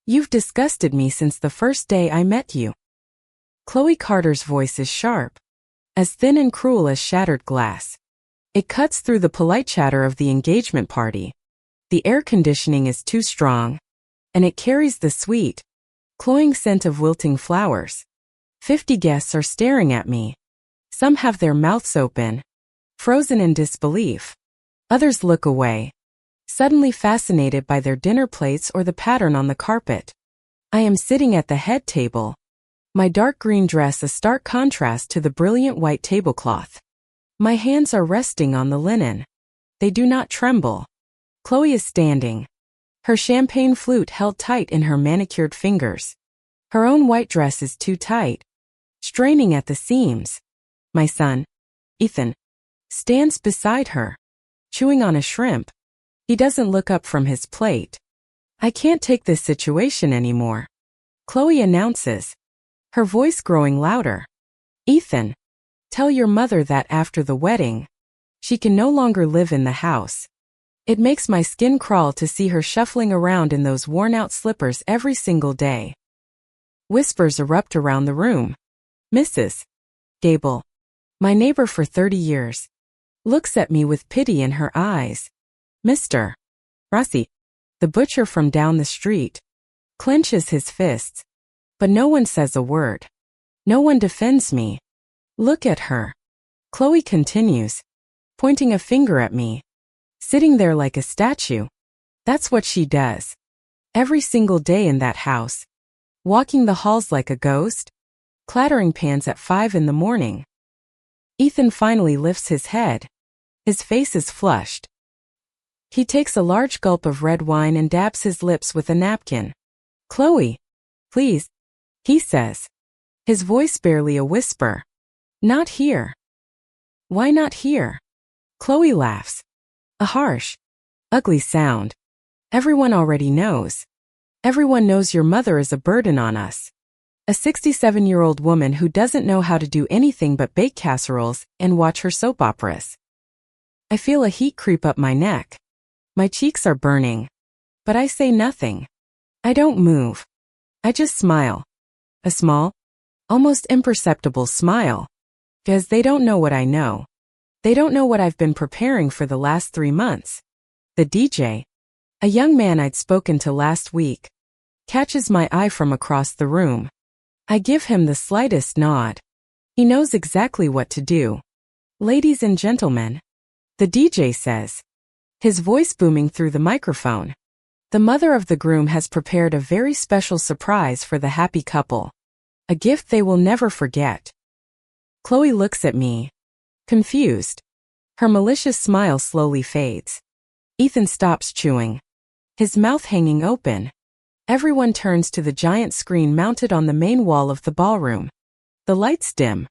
You've disgusted me since the first day I met you. Chloe Carter's voice is sharp, as thin and cruel as shattered glass. It cuts through the polite chatter of the engagement party. The air conditioning is too strong, and it carries the sweet, cloying scent of wilting flowers. 50 guests are staring at me. Some have their mouths open, frozen in disbelief. Others look away, suddenly fascinated by their dinner plates or the pattern on the carpet. I am sitting at the head table, my dark green dress a stark contrast to the brilliant white tablecloth. My hands are resting on the linen. They do not tremble. Chloe is standing, her champagne flute held tight in her manicured fingers. Her own white dress is too tight, straining at the seams. My son, Ethan, stands beside her, chewing on a shrimp. He doesn't look up from his plate. I can't take this situation anymore, Chloe announces, her voice growing louder. Ethan, tell your mother that after the wedding, she can no longer live in the house. It makes my skin crawl to see her shuffling around in those worn-out slippers every single day. Whispers erupt around the room. Mrs. Gable, my neighbor for 30 years, looks at me with pity in her eyes. Mr. Rossi, the butcher from down the street, clenches his fists. But no one says a word. No one defends me. Look at her, Chloe continues, pointing a finger at me. Sitting there like a statue. That's what she does. Every single day in that house. Walking the halls like a ghost. Clattering pans at 5 in the morning. Ethan finally lifts his head. His face is flushed. He takes a large gulp of red wine and dabs his lips with a napkin. Chloe, please, he says, his voice barely a whisper. Not here. Why not here? Chloe laughs. A harsh, ugly sound. Everyone already knows. Everyone knows your mother is a burden on us. A 67-year-old woman who doesn't know how to do anything but bake casseroles and watch her soap operas. I feel a heat creep up my neck. My cheeks are burning. But I say nothing. I don't move. I just smile. A small, almost imperceptible smile. Because they don't know what I know. They don't know what I've been preparing for the last 3 months. The DJ, a young man I'd spoken to last week, catches my eye from across the room. I give him the slightest nod. He knows exactly what to do. Ladies and gentlemen, the DJ says, his voice booming through the microphone. The mother of the groom has prepared a very special surprise for the happy couple. A gift they will never forget. Chloe looks at me, confused. Her malicious smile slowly fades. Ethan stops chewing, his mouth hanging open. Everyone turns to the giant screen mounted on the main wall of the ballroom. The lights dim.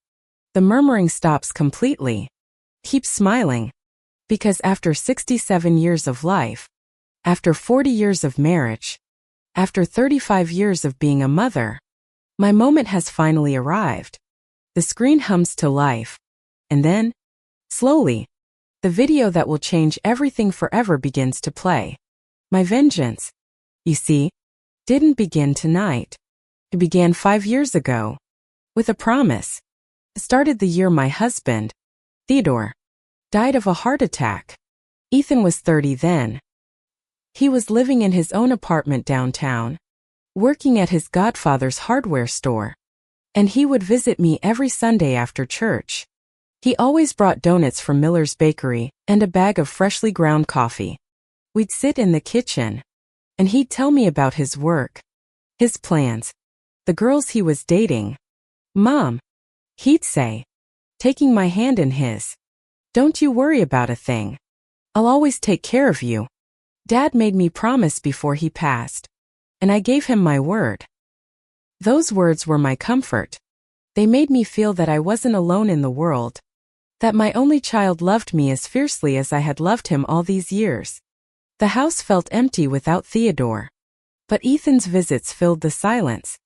The murmuring stops completely. Keep smiling. Because after 67 years of life, after 40 years of marriage, after 35 years of being a mother, my moment has finally arrived. The screen hums to life. And then, slowly, the video that will change everything forever begins to play. My vengeance, you see, didn't begin tonight. It began 5 years ago. With a promise. It started the year my husband, Theodore, died of a heart attack. Ethan was 30 then. He was living in his own apartment downtown, working at his godfather's hardware store. And he would visit me every Sunday after church. He always brought donuts from Miller's Bakery and a bag of freshly ground coffee. We'd sit in the kitchen, and he'd tell me about his work, his plans, the girls he was dating. Mom, he'd say, taking my hand in his, don't you worry about a thing. I'll always take care of you. Dad made me promise before he passed, and I gave him my word. Those words were my comfort. They made me feel that I wasn't alone in the world, that my only child loved me as fiercely as I had loved him all these years. The house felt empty without Theodore. But Ethan's visits filled the silence.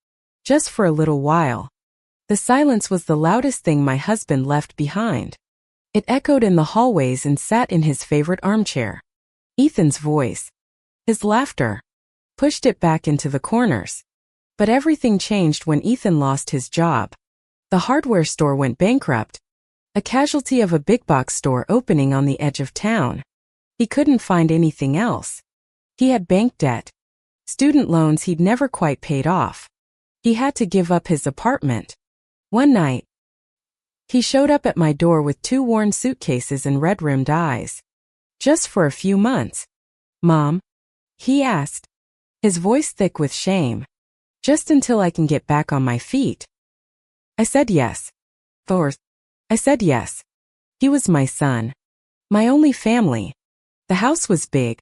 Just for a little while. The silence was the loudest thing my husband left behind. It echoed in the hallways and sat in his favorite armchair. Ethan's voice. His laughter. pushed it back into the corners. But everything changed when Ethan lost his job. The hardware store went bankrupt, a casualty of a big box store opening on the edge of town. He couldn't find anything else. He had bank debt, student loans he'd never quite paid off. He had to give up his apartment. One night, he showed up at my door with 2 worn suitcases and red-rimmed eyes. "Just for a few months, Mom?" he asked, his voice thick with shame. "Just until I can get back on my feet." I said yes. I said yes. He was my son, my only family. The house was big,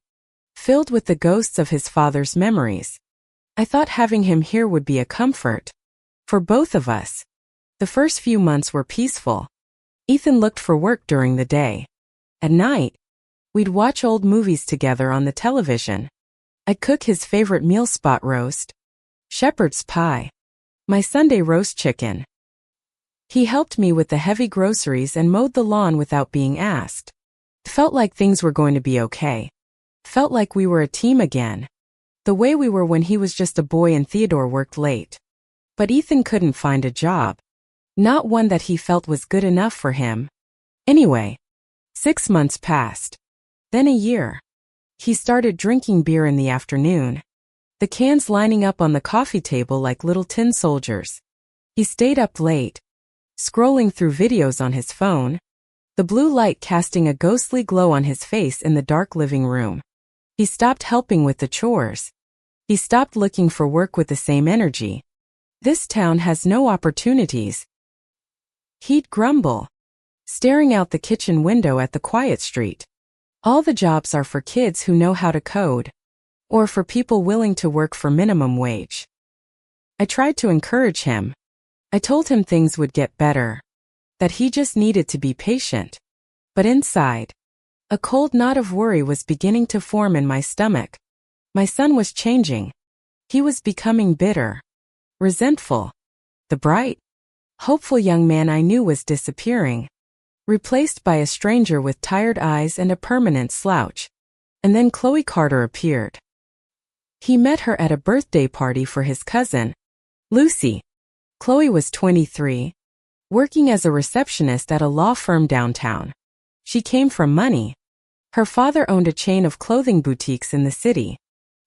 filled with the ghosts of his father's memories. I thought having him here would be a comfort for both of us. The first few months were peaceful. Ethan looked for work during the day. At night, we'd watch old movies together on the television. I'd cook his favorite meal, spot roast, shepherd's pie, my Sunday roast chicken. He helped me with the heavy groceries and mowed the lawn without being asked. Felt like things were going to be okay. Felt like we were a team again. The way we were when he was just a boy and Theodore worked late. But Ethan couldn't find a job. Not one that he felt was good enough for him. Anyway, 6 months passed. Then a year. He started drinking beer in the afternoon. The cans lining up on the coffee table like little tin soldiers. He stayed up late, scrolling through videos on his phone, the blue light casting a ghostly glow on his face in the dark living room. He stopped helping with the chores. He stopped looking for work with the same energy. "This town has no opportunities," he'd grumble, staring out the kitchen window at the quiet street. "All the jobs are for kids who know how to code, or for people willing to work for minimum wage." I tried to encourage him. I told him things would get better, that he just needed to be patient. But inside, a cold knot of worry was beginning to form in my stomach. My son was changing. He was becoming bitter, resentful. The bright, hopeful young man I knew was disappearing, replaced by a stranger with tired eyes and a permanent slouch. And then Chloe Carter appeared. He met her at a birthday party for his cousin, Lucy. Chloe was 23, working as a receptionist at a law firm downtown. She came from money. Her father owned a chain of clothing boutiques in the city.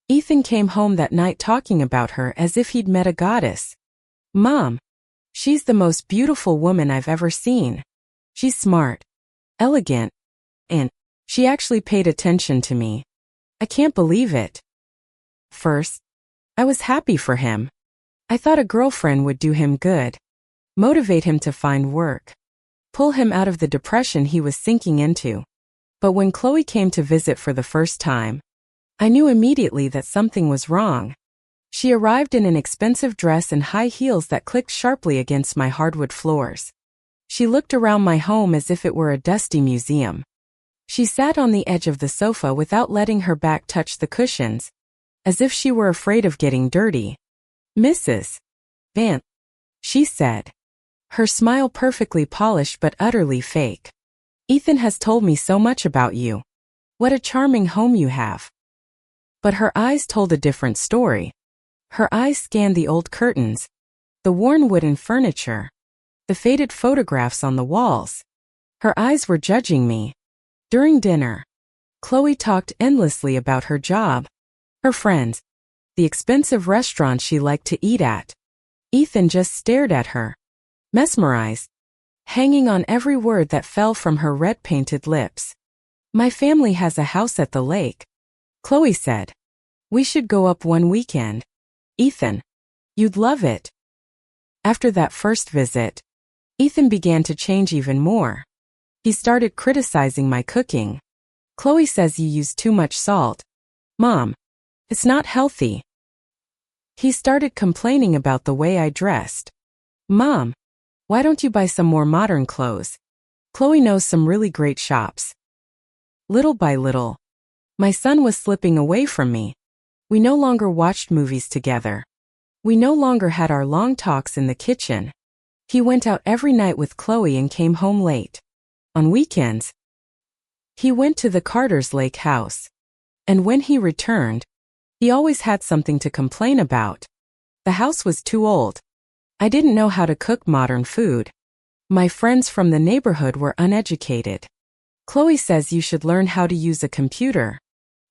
Ethan came home that night talking about her as if he'd met a goddess. "Mom, she's the most beautiful woman I've ever seen. She's smart, elegant, and she actually paid attention to me. I can't believe it." First, I was happy for him. I thought a girlfriend would do him good, motivate him to find work, pull him out of the depression he was sinking into. But when Chloe came to visit for the first time, I knew immediately that something was wrong. She arrived in an expensive dress and high heels that clicked sharply against my hardwood floors. She looked around my home as if it were a dusty museum. She sat on the edge of the sofa without letting her back touch the cushions, as if she were afraid of getting dirty. "Mrs. Van," she said, her smile perfectly polished but utterly fake. "Ethan has told me so much about you. What a charming home you have." But her eyes told a different story. Her eyes scanned the old curtains, the worn wooden furniture, the faded photographs on the walls. Her eyes were judging me. During dinner, Chloe talked endlessly about her job, her friends, the expensive restaurants she liked to eat at. Ethan just stared at her, mesmerized, hanging on every word that fell from her red-painted lips. "My family has a house at the lake," Chloe said. "We should go up one weekend. Ethan, you'd love it." After that first visit, Ethan began to change even more. He started criticizing my cooking. "Chloe says you use too much salt. Mom, it's not healthy." He started complaining about the way I dressed. "Mom, why don't you buy some more modern clothes? Chloe knows some really great shops." Little by little, my son was slipping away from me. We no longer watched movies together. We no longer had our long talks in the kitchen. He went out every night with Chloe and came home late. On weekends, he went to the Carter's lake house. And when he returned, He always had something to complain about. The house was too old. I didn't know how to cook modern food. My friends from the neighborhood were uneducated. Chloe says you should learn how to use a computer.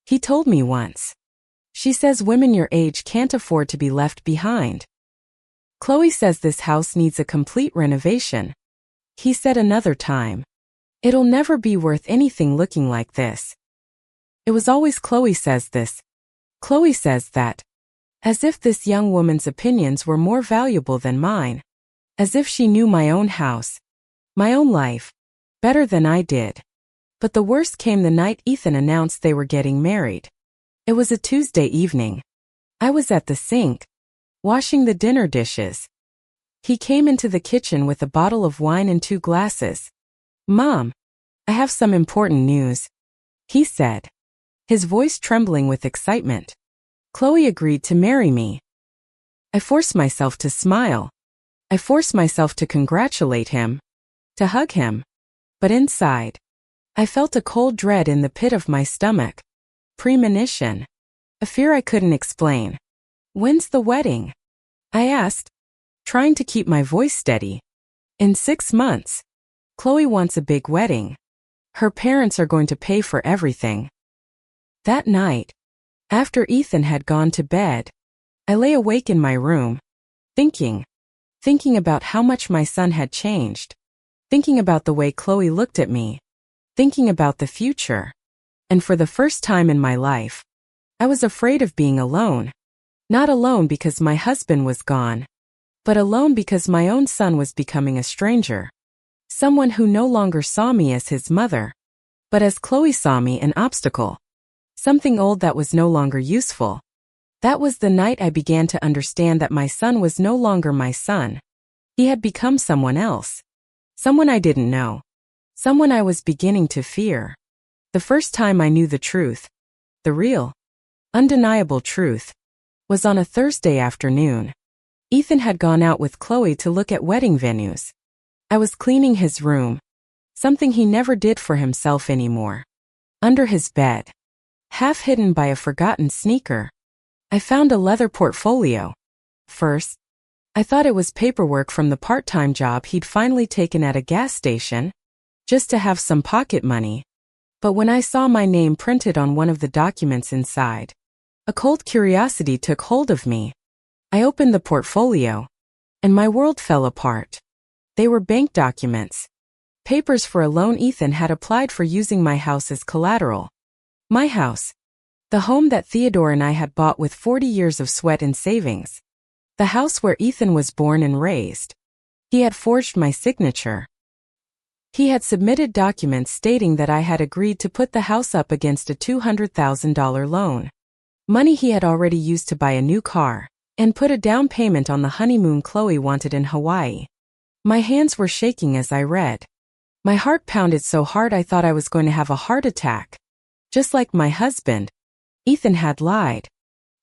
He told me once. She says women your age can't afford to be left behind. Chloe says this house needs a complete renovation. He said another time. It'll never be worth anything looking like this. It was always Chloe says this. Chloe says that. As if this young woman's opinions were more valuable than mine. As if she knew my own house, my own life, better than I did. But the worst came the night Ethan announced they were getting married. It was a Tuesday evening. I was at the sink, washing the dinner dishes. He came into the kitchen with a bottle of wine and 2 glasses. "Mom, I have some important news," he said, his voice trembling with excitement. Chloe agreed to marry me. I forced myself to smile. I forced myself to congratulate him, to hug him. But inside, I felt a cold dread in the pit of my stomach. Premonition. A fear I couldn't explain. "When's the wedding?" I asked, trying to keep my voice steady. "In 6 months. Chloe wants a big wedding. Her parents are going to pay for everything." That night, after Ethan had gone to bed, I lay awake in my room, thinking about how much my son had changed, thinking about the way Chloe looked at me, thinking about the future. And for the first time in my life, I was afraid of being alone. Not alone because my husband was gone, but alone because my own son was becoming a stranger. Someone who no longer saw me as his mother, but as Chloe saw me, an obstacle. Something old that was no longer useful. That was the night I began to understand that my son was no longer my son. He had become someone else. Someone I didn't know. Someone I was beginning to fear. The first time I knew the truth, the real, undeniable truth, was on a Thursday afternoon. Ethan had gone out with Chloe to look at wedding venues. I was cleaning his room, something he never did for himself anymore. Under his bed, half hidden by a forgotten sneaker, I found a leather portfolio. First, I thought it was paperwork from the part-time job he'd finally taken at a gas station, just to have some pocket money. But when I saw my name printed on one of the documents inside, a cold curiosity took hold of me. I opened the portfolio, and my world fell apart. They were bank documents, papers for a loan Ethan had applied for using my house as collateral. My house. The home that Theodore and I had bought with 40 years of sweat and savings. The house where Ethan was born and raised. He had forged my signature. He had submitted documents stating that I had agreed to put the house up against a $200,000 loan. Money he had already used to buy a new car, and put a down payment on the honeymoon Chloe wanted in Hawaii. My hands were shaking as I read. My heart pounded so hard I thought I was going to have a heart attack. Just like my husband, Ethan had lied.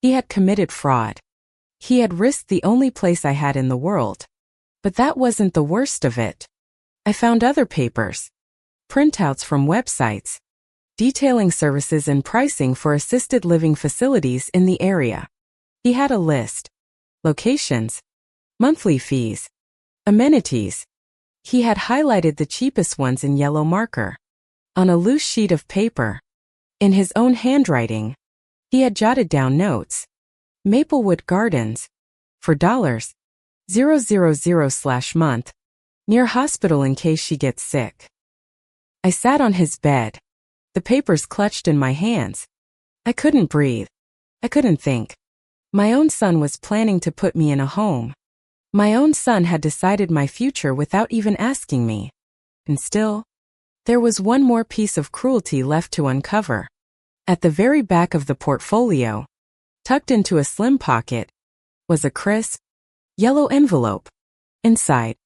He had committed fraud. He had risked the only place I had in the world. But that wasn't the worst of it. I found other papers, printouts from websites, detailing services and pricing for assisted living facilities in the area. He had a list, locations, monthly fees, amenities. He had highlighted the cheapest ones in yellow marker. On a loose sheet of paper, in his own handwriting, he had jotted down notes. Maplewood Gardens, for $000/month, near hospital in case she gets sick. I sat on his bed, the papers clutched in my hands. I couldn't breathe. I couldn't think. My own son was planning to put me in a home. My own son had decided my future without even asking me. And still, there was one more piece of cruelty left to uncover. At the very back of the portfolio, tucked into a slim pocket, was a crisp, yellow envelope. Inside,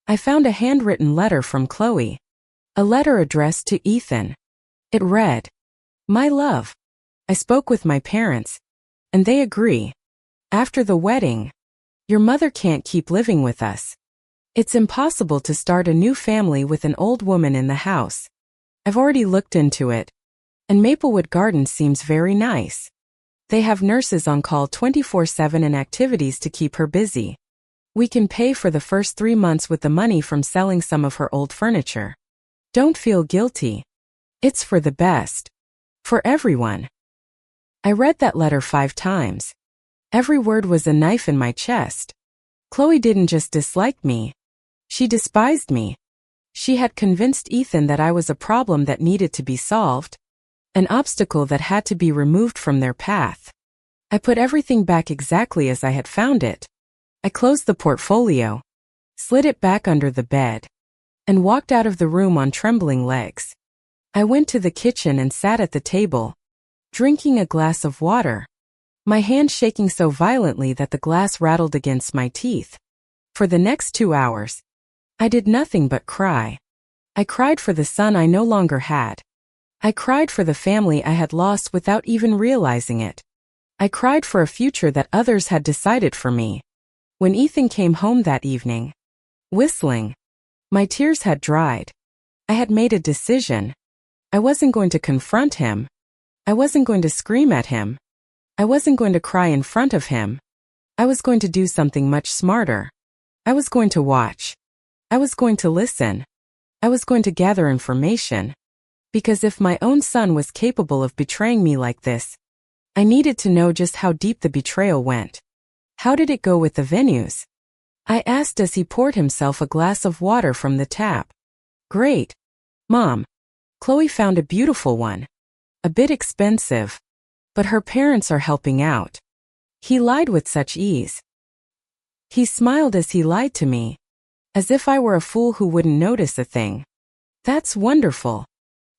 I found a handwritten letter from Chloe. A letter addressed to Ethan. It read, "My love, I spoke with my parents, and they agree. After the wedding, your mother can't keep living with us. It's impossible to start a new family with an old woman in the house. I've already looked into it, and Maplewood Gardens seems very nice. They have nurses on call 24/7 and activities to keep her busy. We can pay for the first 3 months with the money from selling some of her old furniture. Don't feel guilty. It's for the best. For everyone. I read that letter 5 times. Every word was a knife in my chest. Chloe didn't just dislike me. She despised me. She had convinced Ethan that I was a problem that needed to be solved, an obstacle that had to be removed from their path. I put everything back exactly as I had found it. I closed the portfolio, slid it back under the bed, and walked out of the room on trembling legs. I went to the kitchen and sat at the table, drinking a glass of water, my hand shaking so violently that the glass rattled against my teeth. For the next 2 hours, I did nothing but cry. I cried for the son I no longer had. I cried for the family I had lost without even realizing it. I cried for a future that others had decided for me. When Ethan came home that evening, whistling, my tears had dried. I had made a decision. I wasn't going to confront him. I wasn't going to scream at him. I wasn't going to cry in front of him. I was going to do something much smarter. I was going to watch. I was going to listen. I was going to gather information. Because if my own son was capable of betraying me like this, I needed to know just how deep the betrayal went. How did it go with the venues? I asked as he poured himself a glass of water from the tap. Great. Mom. Chloe found a beautiful one. A bit expensive. But her parents are helping out. He lied with such ease. He smiled as he lied to me, as if I were a fool who wouldn't notice a thing. That's wonderful.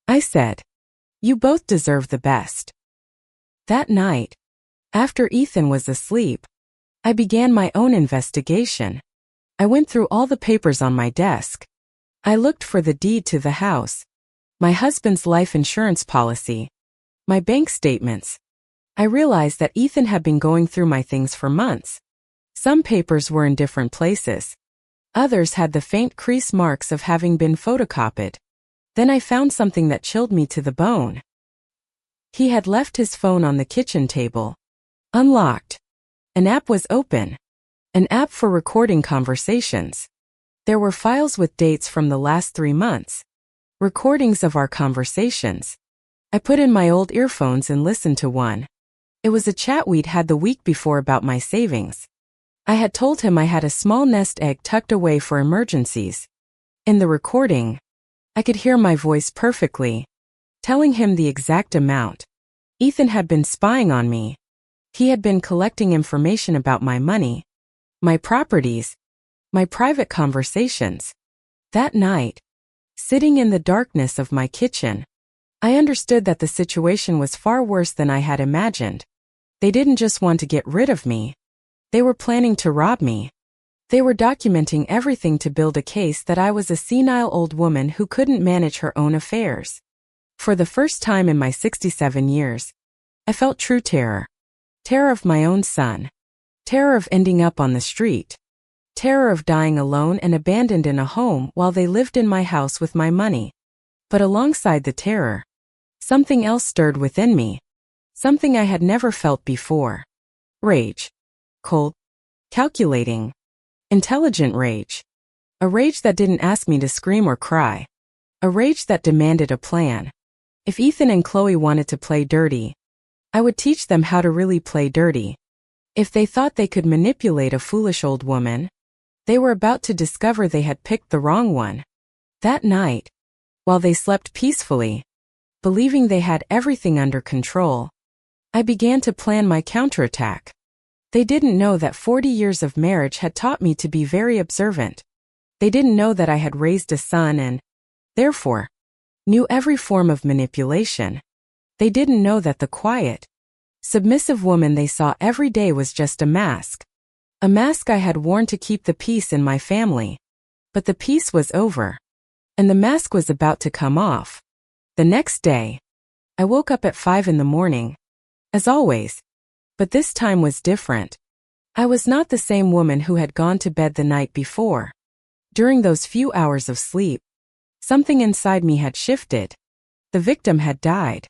I said. You both deserve the best. That night, after Ethan was asleep, I began my own investigation. I went through all the papers on my desk. I looked for the deed to the house, my husband's life insurance policy, my bank statements. I realized that Ethan had been going through my things for months. Some papers were in different places. Others had the faint crease marks of having been photocopied. Then I found something that chilled me to the bone. He had left his phone on the kitchen table, unlocked. An app was open. An app for recording conversations. There were files with dates from the last 3 months. Recordings of our conversations. I put in my old earphones and listened to one. It was a chat we'd had the week before about my savings. I had told him I had a small nest egg tucked away for emergencies. In the recording, I could hear my voice perfectly, telling him the exact amount. Ethan had been spying on me. He had been collecting information about my money, my properties, my private conversations. That night, sitting in the darkness of my kitchen, I understood that the situation was far worse than I had imagined. They didn't just want to get rid of me. They were planning to rob me. They were documenting everything to build a case that I was a senile old woman who couldn't manage her own affairs. For the first time in my 67 years, I felt true terror. Terror of my own son. Terror of ending up on the street. Terror of dying alone and abandoned in a home while they lived in my house with my money. But alongside the terror, something else stirred within me. Something I had never felt before. Rage. Cold. Calculating. Intelligent rage. A rage that didn't ask me to scream or cry. A rage that demanded a plan. If Ethan and Chloe wanted to play dirty, I would teach them how to really play dirty. If they thought they could manipulate a foolish old woman, they were about to discover they had picked the wrong one. That night, while they slept peacefully, believing they had everything under control, I began to plan my counterattack. They didn't know that 40 years of marriage had taught me to be very observant. They didn't know that I had raised a son and, therefore, knew every form of manipulation. They didn't know that the quiet, submissive woman they saw every day was just a mask. A mask I had worn to keep the peace in my family. But the peace was over. And the mask was about to come off. The next day, I woke up at 5 in the morning. As always. But this time was different. I was not the same woman who had gone to bed the night before. During those few hours of sleep, something inside me had shifted. The victim had died.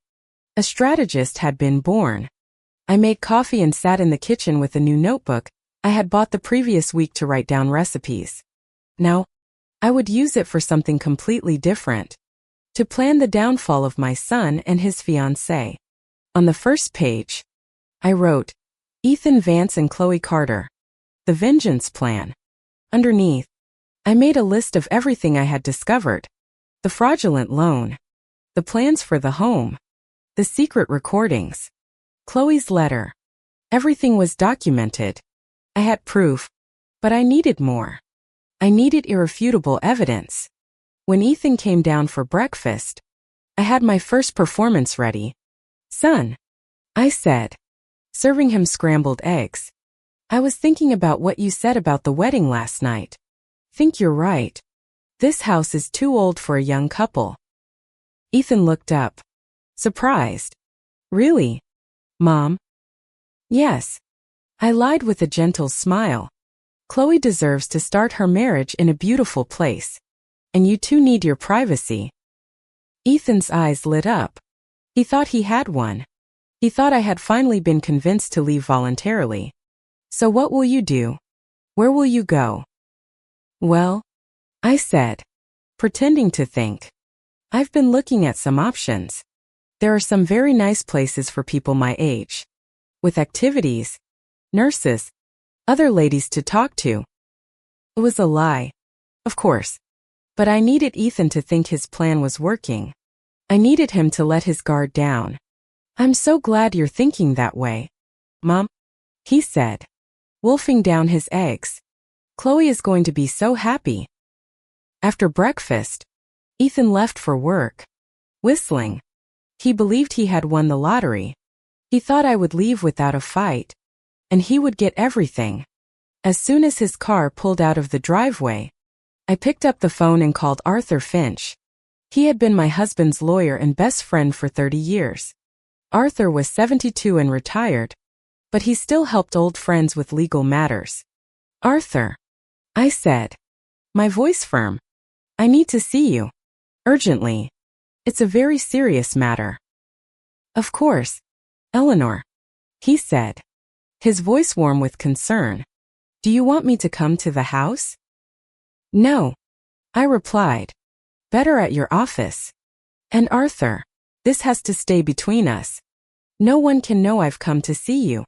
A strategist had been born. I made coffee and sat in the kitchen with a new notebook I had bought the previous week to write down recipes. Now, I would use it for something completely different. To plan the downfall of my son and his fiancée. On the first page, I wrote, Ethan Vance and Chloe Carter. The Vengeance Plan. Underneath, I made a list of everything I had discovered. The fraudulent loan. The plans for the home. The secret recordings. Chloe's letter. Everything was documented. I had proof, but I needed more. I needed irrefutable evidence. When Ethan came down for breakfast, I had my first performance ready. Son, I said, serving him scrambled eggs. I was thinking about what you said about the wedding last night. Think you're right. This house is too old for a young couple. Ethan looked up, surprised. Really, Mom? Yes. I lied with a gentle smile. Chloe deserves to start her marriage in a beautiful place. And you two need your privacy. Ethan's eyes lit up. He thought he had one. He thought I had finally been convinced to leave voluntarily. So what will you do? Where will you go? Well, I said, pretending to think. I've been looking at some options. There are some very nice places for people my age. With activities, nurses, other ladies to talk to. It was a lie, of course. But I needed Ethan to think his plan was working. I needed him to let his guard down. I'm so glad you're thinking that way, Mom, he said, wolfing down his eggs. Chloe is going to be so happy. After breakfast, Ethan left for work, whistling. He believed he had won the lottery. He thought I would leave without a fight, and he would get everything. As soon as his car pulled out of the driveway, I picked up the phone and called Arthur Finch. He had been my husband's lawyer and best friend for 30 years. Arthur was 72 and retired, but he still helped old friends with legal matters. Arthur, I said, my voice firm. I need to see you. Urgently. It's a very serious matter. Of course, Eleanor, he said, his voice warm with concern. Do you want me to come to the house? No, I replied. Better at your office. And Arthur, this has to stay between us. No one can know I've come to see you.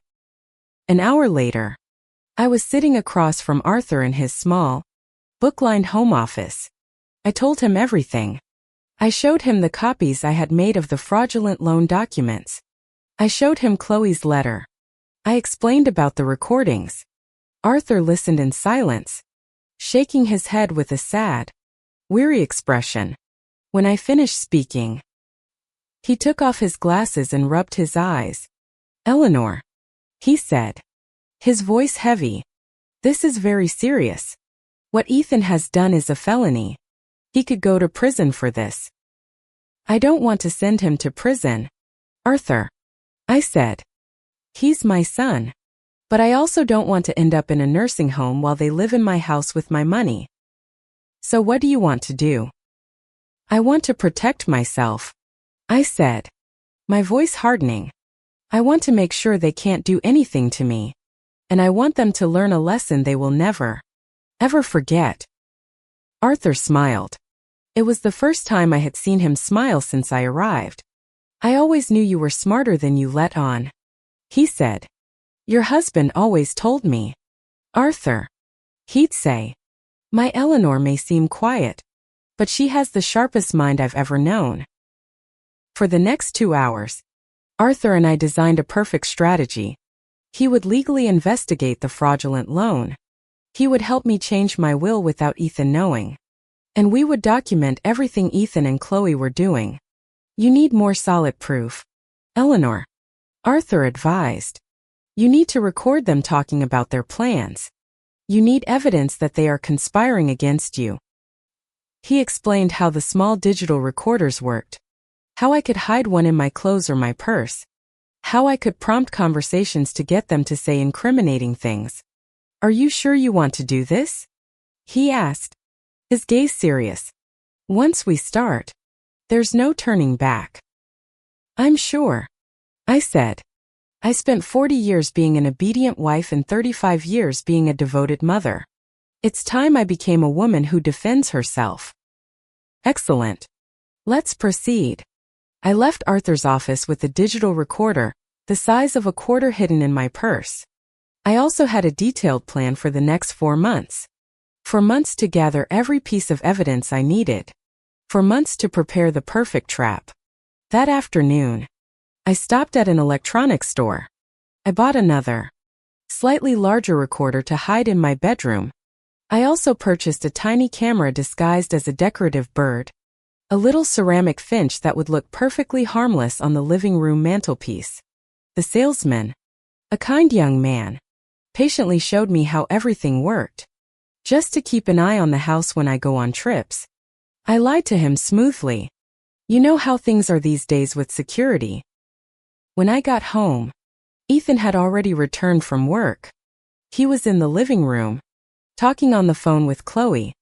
An hour later, I was sitting across from Arthur in his small, book-lined home office. I told him everything. I showed him the copies I had made of the fraudulent loan documents. I showed him Chloe's letter. I explained about the recordings. Arthur listened in silence, shaking his head with a sad, weary expression. When I finished speaking, he took off his glasses and rubbed his eyes. Eleanor, he said, his voice heavy. This is very serious. What Ethan has done is a felony. He could go to prison for this. I don't want to send him to prison, Arthur, I said. He's my son. But I also don't want to end up in a nursing home while they live in my house with my money. So what do you want to do? I want to protect myself, I said, my voice hardening. I want to make sure they can't do anything to me. And I want them to learn a lesson they will never, ever forget. Arthur smiled. It was the first time I had seen him smile since I arrived. I always knew you were smarter than you let on, he said. Your husband always told me. Arthur, he'd say. My Eleanor may seem quiet, but she has the sharpest mind I've ever known. For the next 2 hours, Arthur and I designed a perfect strategy. He would legally investigate the fraudulent loan. He would help me change my will without Ethan knowing. And we would document everything Ethan and Chloe were doing. You need more solid proof, Eleanor, Arthur advised. You need to record them talking about their plans. You need evidence that they are conspiring against you. He explained how the small digital recorders worked, how I could hide one in my clothes or my purse, how I could prompt conversations to get them to say incriminating things. Are you sure you want to do this? He asked, his gaze serious. Once we start, there's no turning back. I'm sure, I said. I spent 40 years being an obedient wife and 35 years being a devoted mother. It's time I became a woman who defends herself. Excellent. Let's proceed. I left Arthur's office with the digital recorder, the size of a quarter, hidden in my purse. I also had a detailed plan for the next 4 months. For months to gather every piece of evidence I needed. For months to prepare the perfect trap. That afternoon, I stopped at an electronics store. I bought another, slightly larger recorder to hide in my bedroom. I also purchased a tiny camera disguised as a decorative bird, a little ceramic finch that would look perfectly harmless on the living room mantelpiece. The salesman, a kind young man, patiently showed me how everything worked, just to keep an eye on the house when I go on trips. I lied to him smoothly. You know how things are these days with security. When I got home, Ethan had already returned from work. He was in the living room, talking on the phone with Chloe.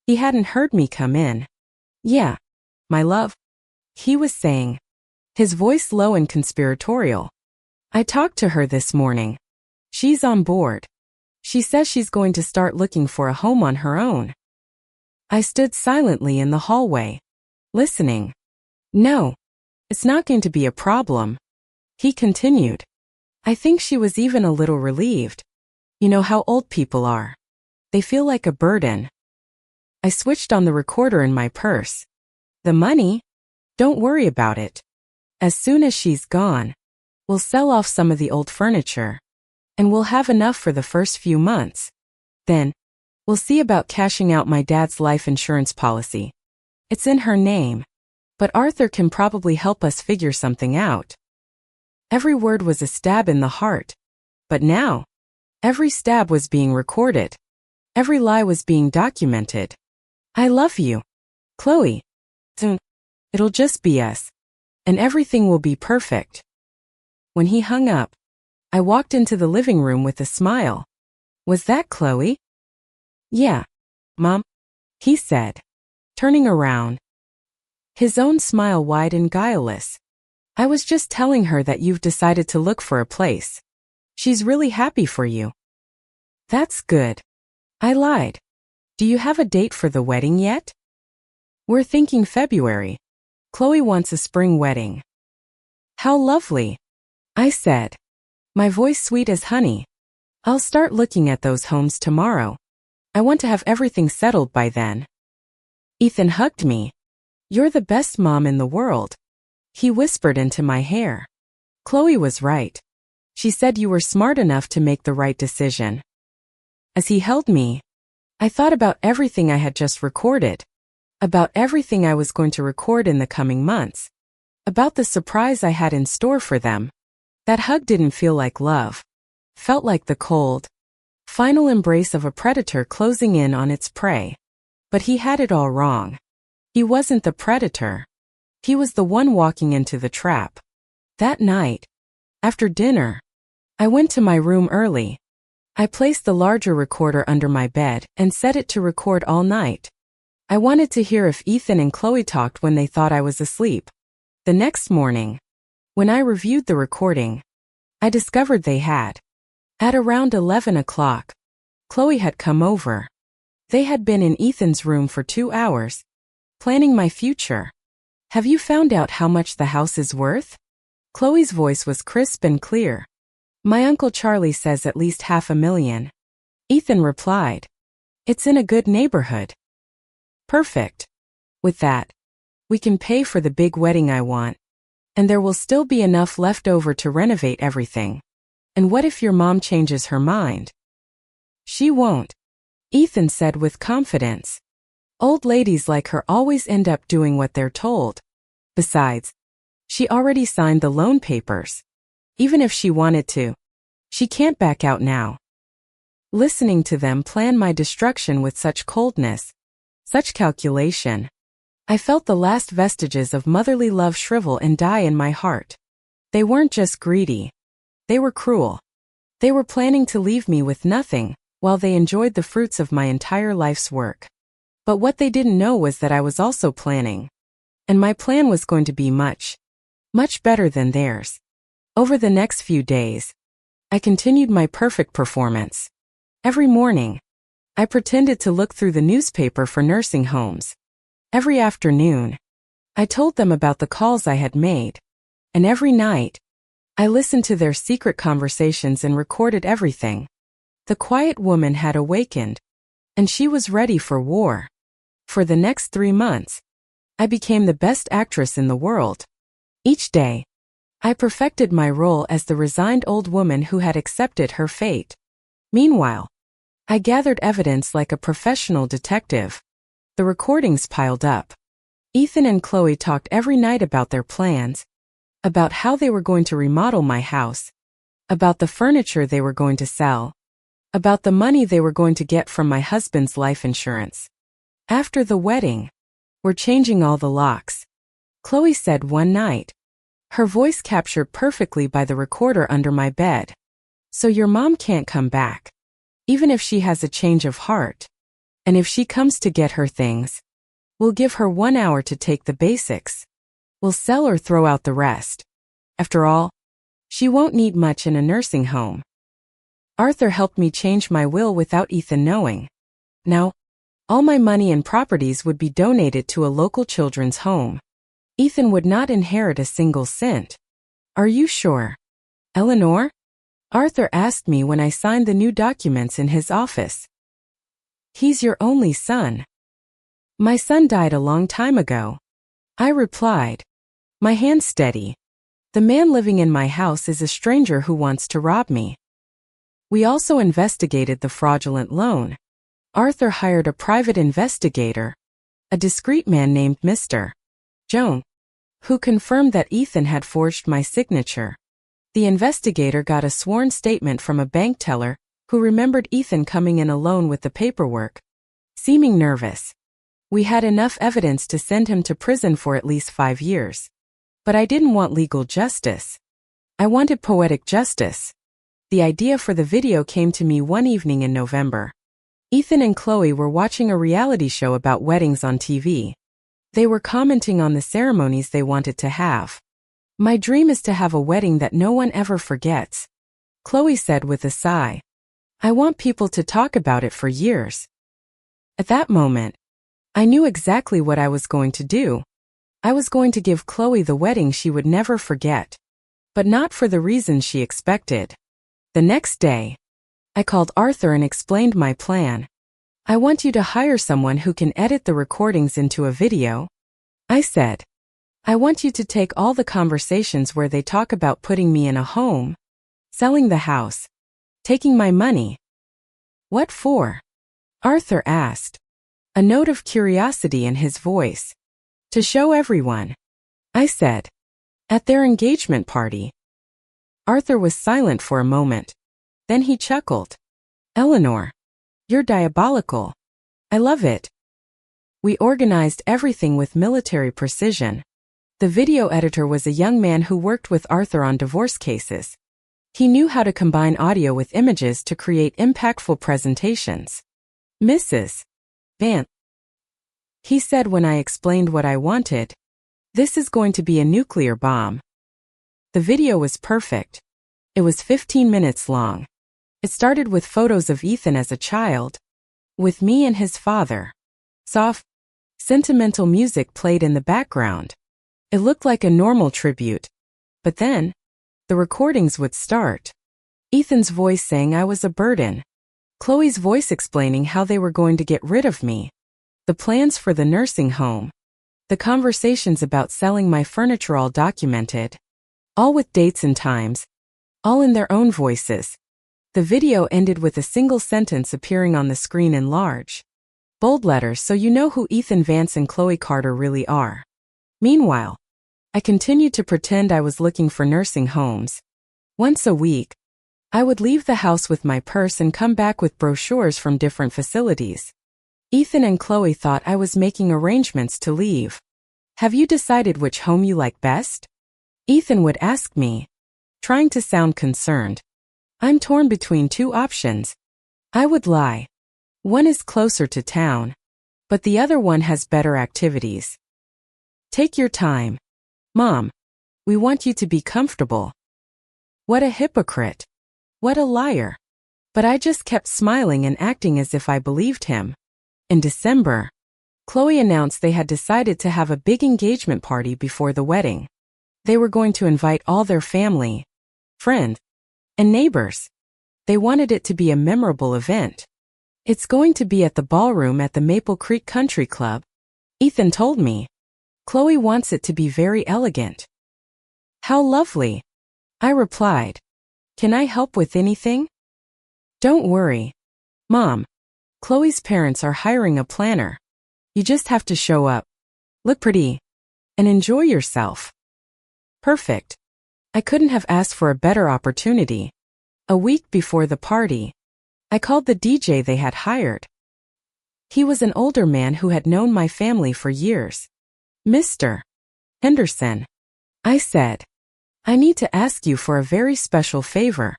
He hadn't heard me come in. Yeah, my love, he was saying, his voice low and conspiratorial. I talked to her this morning. She's on board. She says she's going to start looking for a home on her own. I stood silently in the hallway, listening. No, it's not going to be a problem, he continued. I think she was even a little relieved. You know how old people are. They feel like a burden. I switched on the recorder in my purse. The money? Don't worry about it. As soon as she's gone, we'll sell off some of the old furniture. And we'll have enough for the first few months. Then, we'll see about cashing out my dad's life insurance policy. It's in her name. But Arthur can probably help us figure something out. Every word was a stab in the heart. But now, every stab was being recorded. Every lie was being documented. I love you, Chloe. Soon, it'll just be us. And everything will be perfect. When he hung up, I walked into the living room with a smile. Was that Chloe? Yeah, Mom, he said, turning around. His own smile wide and guileless. I was just telling her that you've decided to look for a place. She's really happy for you. That's good. I lied. Do you have a date for the wedding yet? We're thinking February. Chloe wants a spring wedding. How lovely, I said, my voice sweet as honey. I'll start looking at those homes tomorrow. I want to have everything settled by then. Ethan hugged me. You're the best mom in the world, he whispered into my hair. Chloe was right. She said you were smart enough to make the right decision. As he held me, I thought about everything I had just recorded, about everything I was going to record in the coming months, about the surprise I had in store for them. That hug didn't feel like love. Felt like the cold, final embrace of a predator closing in on its prey. But he had it all wrong. He wasn't the predator. He was the one walking into the trap. That night, after dinner, I went to my room early. I placed the larger recorder under my bed and set it to record all night. I wanted to hear if Ethan and Chloe talked when they thought I was asleep. The next morning, when I reviewed the recording, I discovered they had. At around 11 o'clock, Chloe had come over. They had been in Ethan's room for 2 hours, planning my future. Have you found out how much the house is worth? Chloe's voice was crisp and clear. My Uncle Charlie says at least $500,000. Ethan replied. It's in a good neighborhood. Perfect. With that, we can pay for the big wedding I want. And there will still be enough left over to renovate everything. And what if your mom changes her mind? She won't, Ethan said with confidence. Old ladies like her always end up doing what they're told. Besides, she already signed the loan papers. Even if she wanted to, she can't back out now. Listening to them plan my destruction with such coldness, such calculation, I felt the last vestiges of motherly love shrivel and die in my heart. They weren't just greedy. They were cruel. They were planning to leave me with nothing, while they enjoyed the fruits of my entire life's work. But what they didn't know was that I was also planning. And my plan was going to be much, much better than theirs. Over the next few days, I continued my perfect performance. Every morning, I pretended to look through the newspaper for nursing homes. Every afternoon, I told them about the calls I had made. And every night, I listened to their secret conversations and recorded everything. The quiet woman had awakened, and she was ready for war. For the next 3 months, I became the best actress in the world. Each day, I perfected my role as the resigned old woman who had accepted her fate. Meanwhile, I gathered evidence like a professional detective. The recordings piled up. Ethan and Chloe talked every night about their plans, about how they were going to remodel my house, about the furniture they were going to sell, about the money they were going to get from my husband's life insurance. After the wedding, we're changing all the locks, Chloe said one night, her voice captured perfectly by the recorder under my bed. So your mom can't come back, even if she has a change of heart. And if she comes to get her things, we'll give her 1 hour to take the basics. We'll sell or throw out the rest. After all, she won't need much in a nursing home. Arthur helped me change my will without Ethan knowing. Now, all my money and properties would be donated to a local children's home. Ethan would not inherit a single cent. Are you sure, Eleanor? Arthur asked me when I signed the new documents in his office. He's your only son. My son died a long time ago, I replied, my hand steady. The man living in my house is a stranger who wants to rob me. We also investigated the fraudulent loan. Arthur hired a private investigator, a discreet man named Mr. Jones, who confirmed that Ethan had forged my signature. The investigator got a sworn statement from a bank teller who remembered Ethan coming in alone with the paperwork. Seeming nervous, we had enough evidence to send him to prison for at least 5 years. But I didn't want legal justice. I wanted poetic justice. The idea for the video came to me one evening in November. Ethan and Chloe were watching a reality show about weddings on TV. They were commenting on the ceremonies they wanted to have. My dream is to have a wedding that no one ever forgets, Chloe said with a sigh. I want people to talk about it for years. At that moment, I knew exactly what I was going to do. I was going to give Chloe the wedding she would never forget. But not for the reasons she expected. The next day, I called Arthur and explained my plan. I want you to hire someone who can edit the recordings into a video, I said. I want you to take all the conversations where they talk about putting me in a home, selling the house, taking my money. What for? Arthur asked, a note of curiosity in his voice. To show everyone, I said. At their engagement party. Arthur was silent for a moment. Then he chuckled. Eleanor, you're diabolical. I love it. We organized everything with military precision. The video editor was a young man who worked with Arthur on divorce cases. He knew how to combine audio with images to create impactful presentations. Mrs. Vance, he said when I explained what I wanted, this is going to be a nuclear bomb. The video was perfect. It was 15 minutes long. It started with photos of Ethan as a child, with me and his father. Soft, sentimental music played in the background. It looked like a normal tribute. But then, the recordings would start. Ethan's voice saying I was a burden. Chloe's voice explaining how they were going to get rid of me. The plans for the nursing home. The conversations about selling my furniture all documented. All with dates and times. All in their own voices. The video ended with a single sentence appearing on the screen in large, bold letters so you know who Ethan Vance and Chloe Carter really are. Meanwhile, I continued to pretend I was looking for nursing homes. Once a week, I would leave the house with my purse and come back with brochures from different facilities. Ethan and Chloe thought I was making arrangements to leave. Have you decided which home you like best? Ethan would ask me, trying to sound concerned. I'm torn between 2 options. I would lie. One is closer to town, but the other one has better activities. Take your time. Mom, we want you to be comfortable. What a hypocrite. What a liar. But I just kept smiling and acting as if I believed him. In December, Chloe announced they had decided to have a big engagement party before the wedding. They were going to invite all their family, friends, and neighbors. They wanted it to be a memorable event. It's going to be at the ballroom at the Maple Creek Country Club, Ethan told me. Chloe wants it to be very elegant. How lovely, I replied. Can I help with anything? Don't worry, Mom. Chloe's parents are hiring a planner. You just have to show up, look pretty, and enjoy yourself. Perfect. I couldn't have asked for a better opportunity. A week before the party, I called the DJ they had hired. He was an older man who had known my family for years. Mr. Henderson, I said, I need to ask you for a very special favor.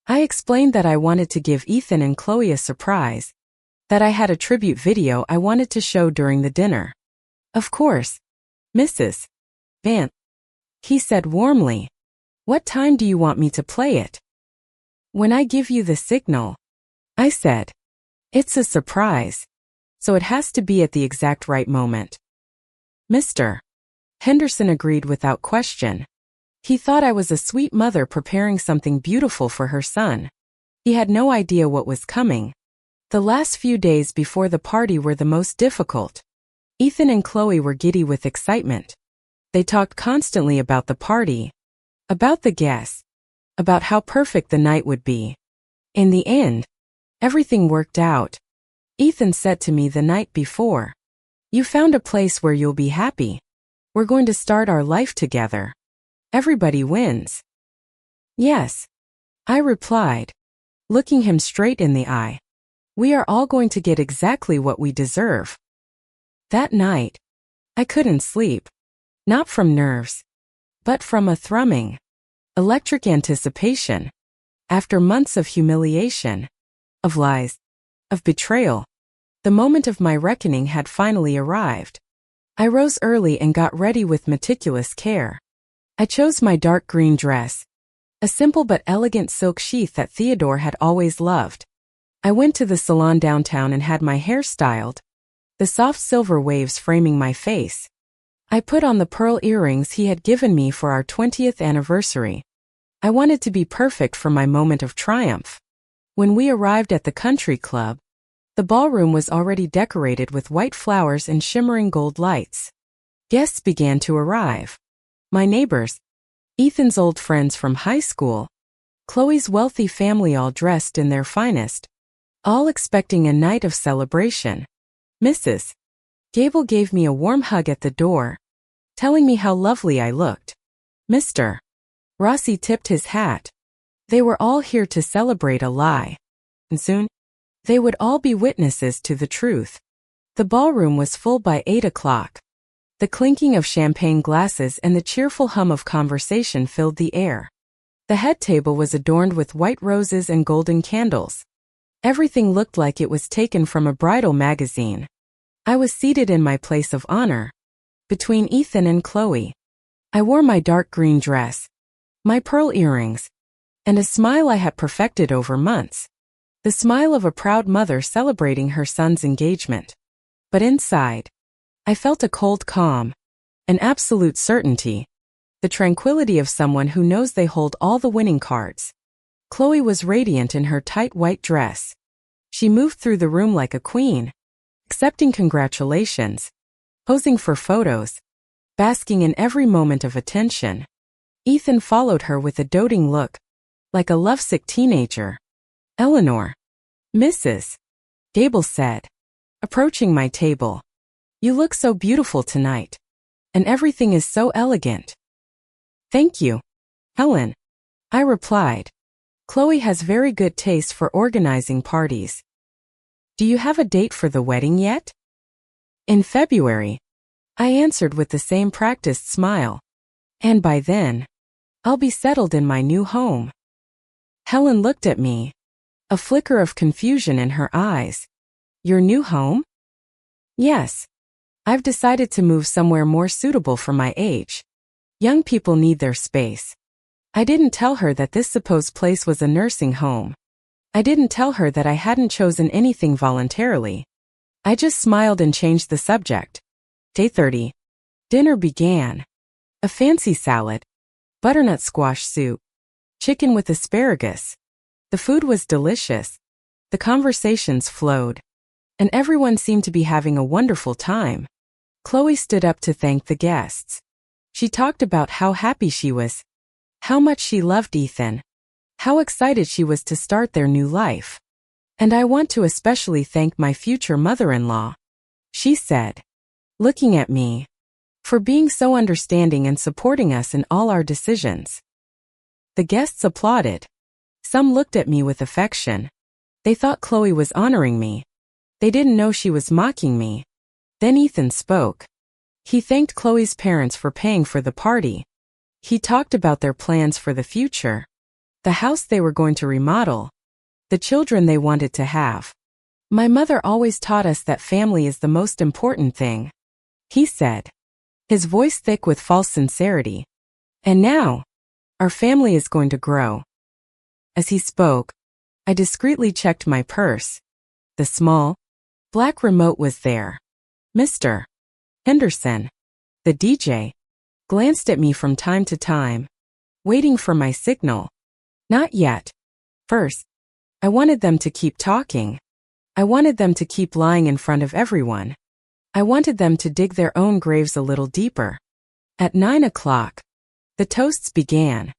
I explained that I wanted to give Ethan and Chloe a surprise, that I had a tribute video I wanted to show during the dinner. Of course, Mrs. Vance, he said warmly. What time do you want me to play it? When I give you the signal, I said. It's a surprise, so it has to be at the exact right moment. Mr. Henderson agreed without question. He thought I was a sweet mother preparing something beautiful for her son. He had no idea what was coming. The last few days before the party were the most difficult. Ethan and Chloe were giddy with excitement. They talked constantly about the party, about the guests, about how perfect the night would be. In the end, everything worked out. Ethan said to me the night before, You found a place where you'll be happy. We're going to start our life together. Everybody wins. Yes, I replied, looking him straight in the eye. We are all going to get exactly what we deserve. That night, I couldn't sleep. Not from nerves, but from a thrumming, electric anticipation. After months of humiliation, of lies, of betrayal, the moment of my reckoning had finally arrived. I rose early and got ready with meticulous care. I chose my dark green dress, a simple but elegant silk sheath that Theodore had always loved. I went to the salon downtown and had my hair styled, the soft silver waves framing my face. I put on the pearl earrings he had given me for our 20th anniversary. I wanted to be perfect for my moment of triumph. When we arrived at the country club, the ballroom was already decorated with white flowers and shimmering gold lights. Guests began to arrive. My neighbors, Ethan's old friends from high school, Chloe's wealthy family, all dressed in their finest, all expecting a night of celebration. Mrs. Gable gave me a warm hug at the door, telling me how lovely I looked. Mr. Rossi tipped his hat. They were all here to celebrate a lie, and soon, they would all be witnesses to the truth. The ballroom was full by 8 o'clock. The clinking of champagne glasses and the cheerful hum of conversation filled the air. The head table was adorned with white roses and golden candles. Everything looked like it was taken from a bridal magazine. I was seated in my place of honor, between Ethan and Chloe. I wore my dark green dress, my pearl earrings, and a smile I had perfected over months. The smile of a proud mother celebrating her son's engagement. But inside, I felt a cold calm, an absolute certainty, the tranquility of someone who knows they hold all the winning cards. Chloe was radiant in her tight white dress. She moved through the room like a queen, accepting congratulations, posing for photos, basking in every moment of attention. Ethan followed her with a doting look, like a lovesick teenager. Eleanor, Mrs. Gable said, approaching my table. You look so beautiful tonight, and everything is so elegant. Thank you, Helen, I replied. Chloe has very good taste for organizing parties. Do you have a date for the wedding yet? In February, I answered with the same practiced smile. And by then, I'll be settled in my new home. Helen looked at me, a flicker of confusion in her eyes. Your new home? Yes. I've decided to move somewhere more suitable for my age. Young people need their space. I didn't tell her that this supposed place was a nursing home. I didn't tell her that I hadn't chosen anything voluntarily. I just smiled and changed the subject. Day 30. Dinner began. A fancy salad, butternut squash soup, chicken with asparagus. The food was delicious. The conversations flowed, and everyone seemed to be having a wonderful time. Chloe stood up to thank the guests. She talked about how happy she was, how much she loved Ethan, how excited she was to start their new life. And I want to especially thank my future mother-in-law, she said, looking at me, for being so understanding and supporting us in all our decisions. The guests applauded. Some looked at me with affection. They thought Chloe was honoring me. They didn't know she was mocking me. Then Ethan spoke. He thanked Chloe's parents for paying for the party. He talked about their plans for the future, the house they were going to remodel, the children they wanted to have. My mother always taught us that family is the most important thing, he said, his voice thick with false sincerity. And now, our family is going to grow. As he spoke, I discreetly checked my purse. The small, black remote was there. Mr. Henderson, the DJ, glanced at me from time to time, waiting for my signal. Not yet. First, I wanted them to keep talking. I wanted them to keep lying in front of everyone. I wanted them to dig their own graves a little deeper. At 9 o'clock, the toasts began.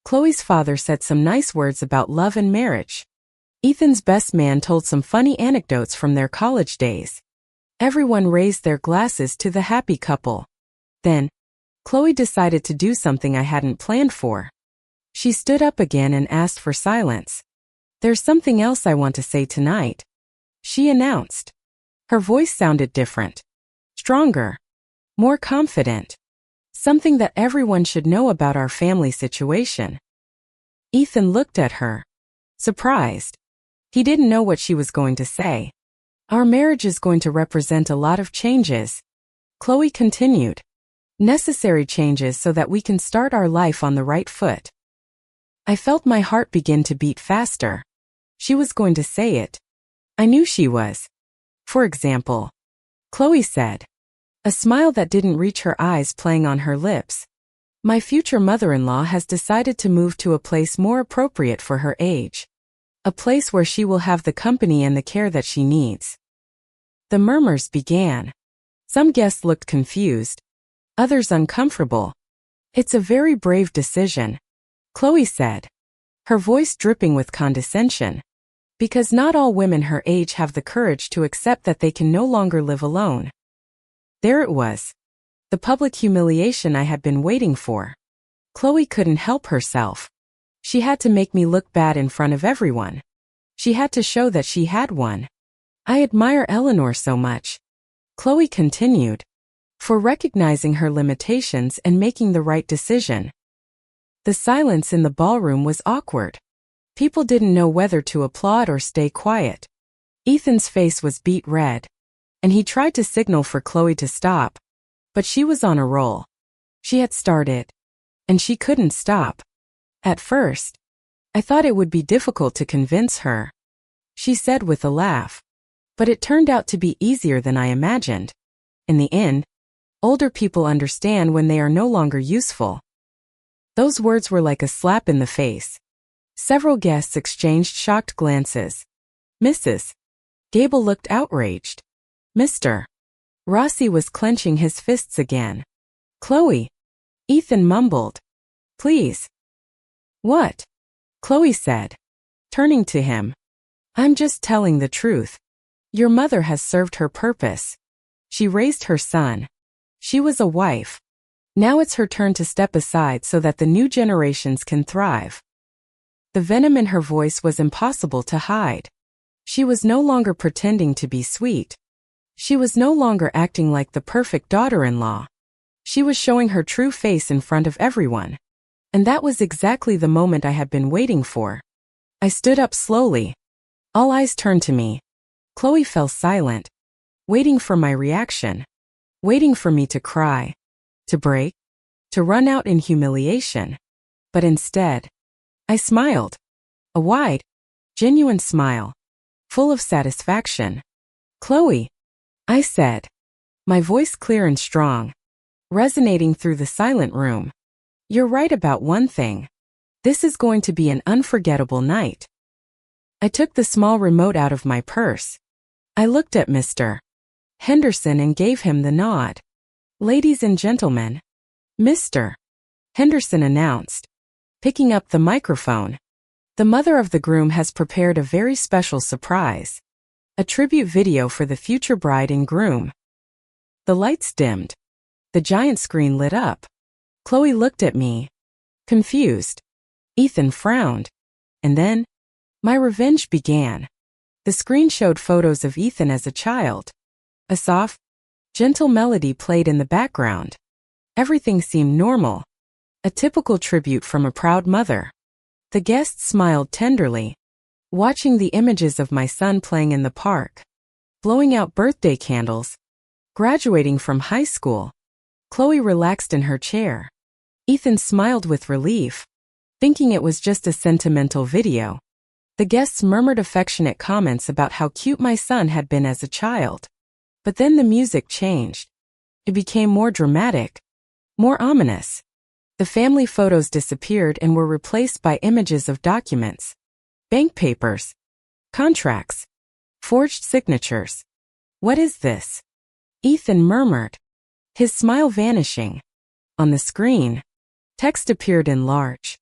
Chloe's father said some nice words about love and marriage. Ethan's best man told some funny anecdotes from their college days. Everyone raised their glasses to the happy couple. Then, Chloe decided to do something I hadn't planned for. She stood up again and asked for silence. There's something else I want to say tonight, she announced. Her voice sounded different, stronger, more confident. Something that everyone should know about our family situation. Ethan looked at her, surprised. He didn't know what she was going to say. Our marriage is going to represent a lot of changes, Chloe continued. Necessary changes so that we can start our life on the right foot. I felt my heart begin to beat faster. She was going to say it. I knew she was. For example, Chloe said, a smile that didn't reach her eyes playing on her lips. My future mother-in-law has decided to move to a place more appropriate for her age. A place where she will have the company and the care that she needs. The murmurs began. Some guests looked confused, others uncomfortable. It's a very brave decision, Chloe said, her voice dripping with condescension. Because not all women her age have the courage to accept that they can no longer live alone. There it was. The public humiliation I had been waiting for. Chloe couldn't help herself. She had to make me look bad in front of everyone. She had to show that she had won. I admire Eleanor so much, Chloe continued, for recognizing her limitations and making the right decision. The silence in the ballroom was awkward. People didn't know whether to applaud or stay quiet. Ethan's face was beet red, and he tried to signal for Chloe to stop, but she was on a roll. She had started, and she couldn't stop. At first, I thought it would be difficult to convince her, she said with a laugh. But it turned out to be easier than I imagined. In the end, older people understand when they are no longer useful. Those words were like a slap in the face. Several guests exchanged shocked glances. Mrs. Gable looked outraged. Mr. Rossi was clenching his fists again. Chloe. Ethan mumbled. Please. What? Chloe said, turning to him. I'm just telling the truth. Your mother has served her purpose. She raised her son. She was a wife. Now it's her turn to step aside so that the new generations can thrive. The venom in her voice was impossible to hide. She was no longer pretending to be sweet. She was no longer acting like the perfect daughter-in-law. She was showing her true face in front of everyone. And that was exactly the moment I had been waiting for. I stood up slowly. All eyes turned to me. Chloe fell silent, waiting for my reaction, waiting for me to cry, to break, to run out in humiliation. But instead, I smiled. A wide, genuine smile, full of satisfaction. "Chloe," I said, my voice clear and strong, resonating through the silent room. "You're right about one thing. This is going to be an unforgettable night." I took the small remote out of my purse. I looked at Mr. Henderson and gave him the nod. "Ladies and gentlemen," Mr. Henderson announced, picking up the microphone, "the mother of the groom has prepared a very special surprise. A tribute video for the future bride and groom." The lights dimmed. The giant screen lit up. Chloe looked at me, confused. Ethan frowned. And then, my revenge began. The screen showed photos of Ethan as a child. A soft, gentle melody played in the background. Everything seemed normal. A typical tribute from a proud mother. The guests smiled tenderly, watching the images of my son playing in the park, blowing out birthday candles, graduating from high school. Chloe relaxed in her chair. Ethan smiled with relief, thinking it was just a sentimental video. The guests murmured affectionate comments about how cute my son had been as a child. But then the music changed. It became more dramatic, more ominous. The family photos disappeared and were replaced by images of documents, bank papers, contracts, forged signatures. "What is this?" Ethan murmured, his smile vanishing. On the screen, text appeared in large,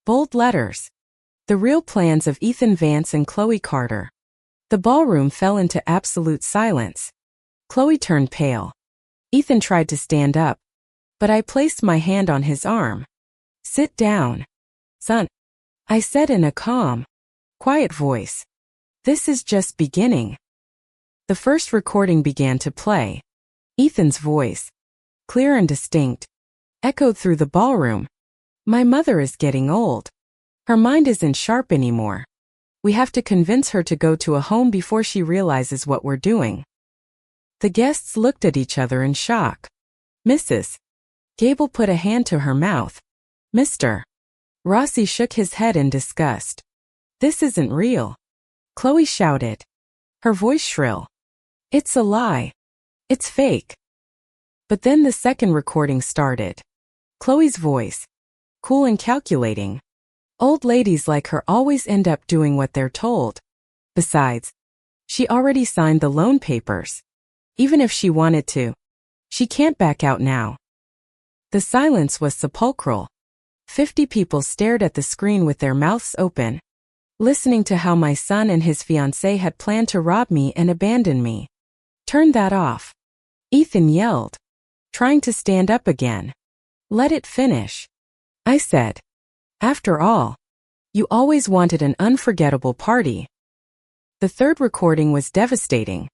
bold letters. "The real plans of Ethan Vance and Chloe Carter." The ballroom fell into absolute silence. Chloe turned pale. Ethan tried to stand up, but I placed my hand on his arm. "Sit down, son," I said in a calm, quiet voice. "This is just beginning." The first recording began to play. Ethan's voice, clear and distinct, echoed through the ballroom. "My mother is getting old. Her mind isn't sharp anymore. We have to convince her to go to a home before she realizes what we're doing." The guests looked at each other in shock. Mrs. Gable put a hand to her mouth. Mr. Rossi shook his head in disgust. "This isn't real," Chloe shouted, her voice shrill. "It's a lie. It's fake." But then the second recording started. Chloe's voice, cool and calculating. "Old ladies like her always end up doing what they're told. Besides, she already signed the loan papers. Even if she wanted to, she can't back out now." The silence was sepulchral. 50 people stared at the screen with their mouths open, listening to how my son and his fiancée had planned to rob me and abandon me. "Turn that off," Ethan yelled, trying to stand up again. "Let it finish," I said. "After all, you always wanted an unforgettable party." The third recording was devastating.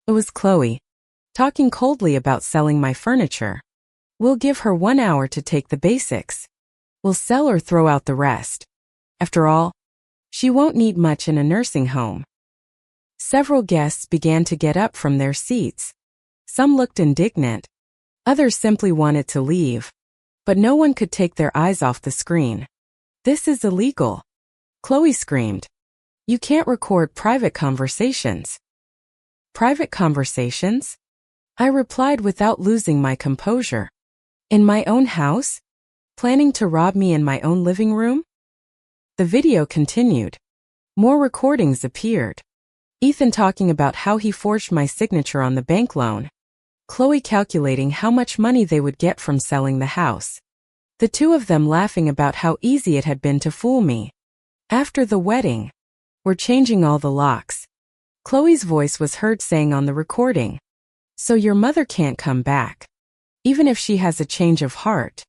It was Chloe, talking coldly about selling my furniture. "We'll give her 1 hour to take the basics. We'll sell or throw out the rest. After all, she won't need much in a nursing home." Several guests began to get up from their seats. Some looked indignant. Others simply wanted to leave. But no one could take their eyes off the screen. "This is illegal," Chloe screamed. "You can't record private conversations." "Private conversations?" I replied without losing my composure. "In my own house? Planning to rob me in my own living room?" The video continued. More recordings appeared. Ethan talking about how he forged my signature on the bank loan. Chloe calculating how much money they would get from selling the house. The two of them laughing about how easy it had been to fool me. After the wedding, "We're changing all the locks." Chloe's voice was heard saying on the recording. "So your mother can't come back, even if she has a change of heart."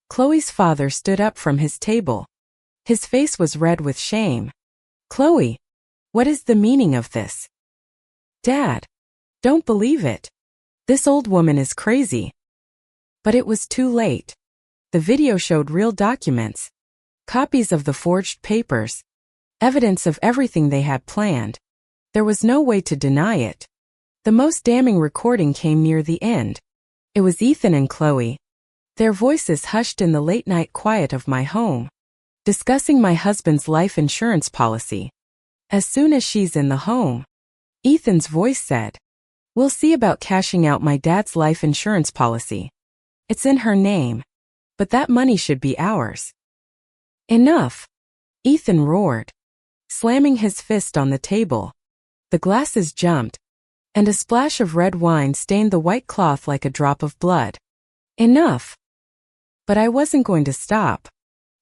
Chloe's father stood up from his table. His face was red with shame. "Chloe, what is the meaning of this?" "Dad, don't believe it. This old woman is crazy." But it was too late. The video showed real documents, copies of the forged papers, evidence of everything they had planned. There was no way to deny it. The most damning recording came near the end. It was Ethan and Chloe, Their voices hushed in the late-night quiet of my home, discussing my husband's life insurance policy. As soon as she's in the home, Ethan's voice said, "We'll see about cashing out my dad's life insurance policy. It's in her name, but that money should be ours." "Enough!" Ethan roared, slamming his fist on the table. The glasses jumped, and a splash of red wine stained the white cloth like a drop of blood. "Enough!" But I wasn't going to stop.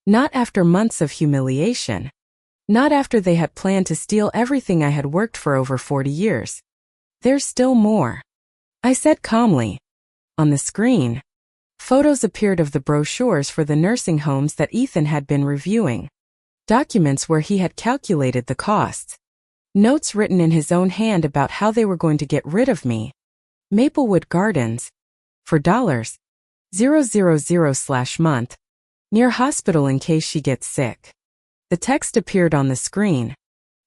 Not after months of humiliation. Not after they had planned to steal everything I had worked for over 40 years. "There's still more," I said calmly. On the screen, photos appeared of the brochures for the nursing homes that Ethan had been reviewing. Documents where he had calculated the costs. Notes written in his own hand about how they were going to get rid of me. Maplewood Gardens. For $000/month. Near hospital in case she gets sick. The text appeared on the screen.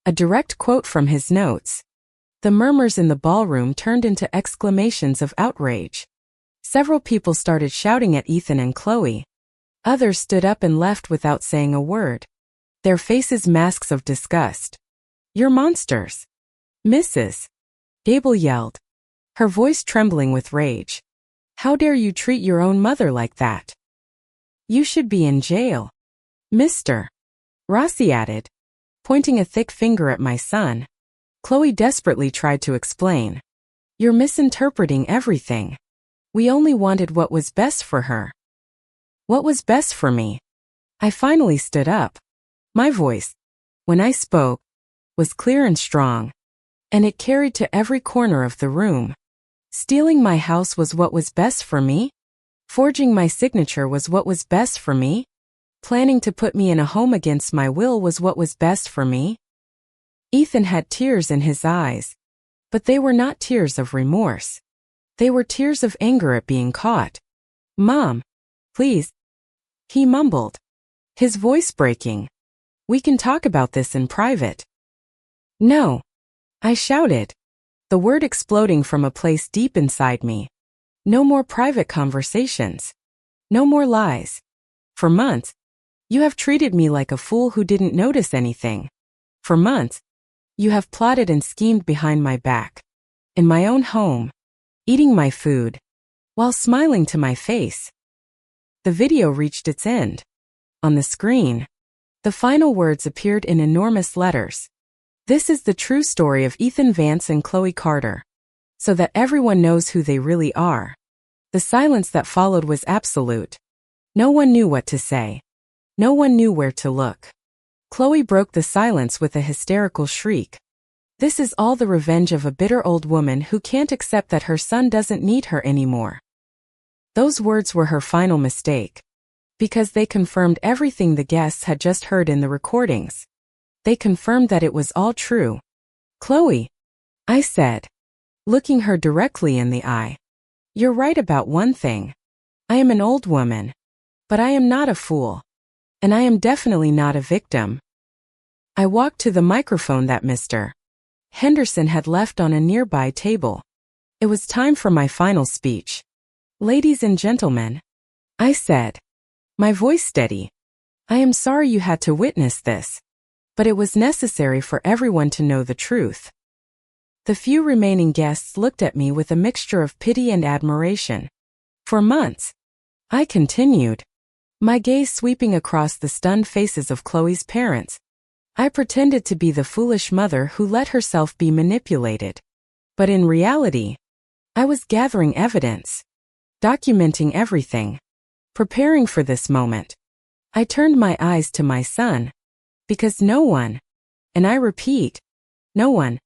A direct quote from his notes. The murmurs in the ballroom turned into exclamations of outrage. Several people started shouting at Ethan and Chloe. Others stood up and left without saying a word. Their faces masks of disgust. "You're monsters." "Mrs. Gable yelled, her voice trembling with rage. "How dare you treat your own mother like that? You should be in jail." "Mr. Rossi added, pointing a thick finger at my son. Chloe desperately tried to explain. "You're misinterpreting everything. We only wanted what was best for her." "What was best for me?" I finally stood up. My voice, when I spoke, was clear and strong, and it carried to every corner of the room. Stealing my house was what was best for me? Forging my signature was what was best for me? Planning to put me in a home against my will was what was best for me? Ethan had tears in his eyes, but they were not tears of remorse. They were tears of anger at being caught. "Mom, please," he mumbled, his voice breaking. "We can talk about this in private." "No," I shouted, the word exploding from a place deep inside me. "No more private conversations. No more lies. For months, you have treated me like a fool who didn't notice anything. For months, you have plotted and schemed behind my back. In my own home, eating my food, while smiling to my face." The video reached its end. On the screen, the final words appeared in enormous letters. "This is the true story of Ethan Vance and Chloe Carter. So that everyone knows who they really are." The silence that followed was absolute. No one knew what to say. No one knew where to look. Chloe broke the silence with a hysterical shriek. "This is all the revenge of a bitter old woman who can't accept that her son doesn't need her anymore." Those words were her final mistake. Because they confirmed everything the guests had just heard in the recordings. They confirmed that it was all true. "Chloe," I said, looking her directly in the eye. "You're right about one thing. I am an old woman. But I am not a fool. And I am definitely not a victim." I walked to the microphone that Mr. Henderson had left on a nearby table. It was time for my final speech. "Ladies and gentlemen," I said, my voice steady, "I am sorry you had to witness this. But it was necessary for everyone to know the truth." The few remaining guests looked at me with a mixture of pity and admiration. "For months," I continued, my gaze sweeping across the stunned faces of Chloe's parents, "I pretended to be the foolish mother who let herself be manipulated. But in reality, I was gathering evidence, documenting everything, preparing for this moment. I turned my eyes to my son, because no one, and I repeat, no one,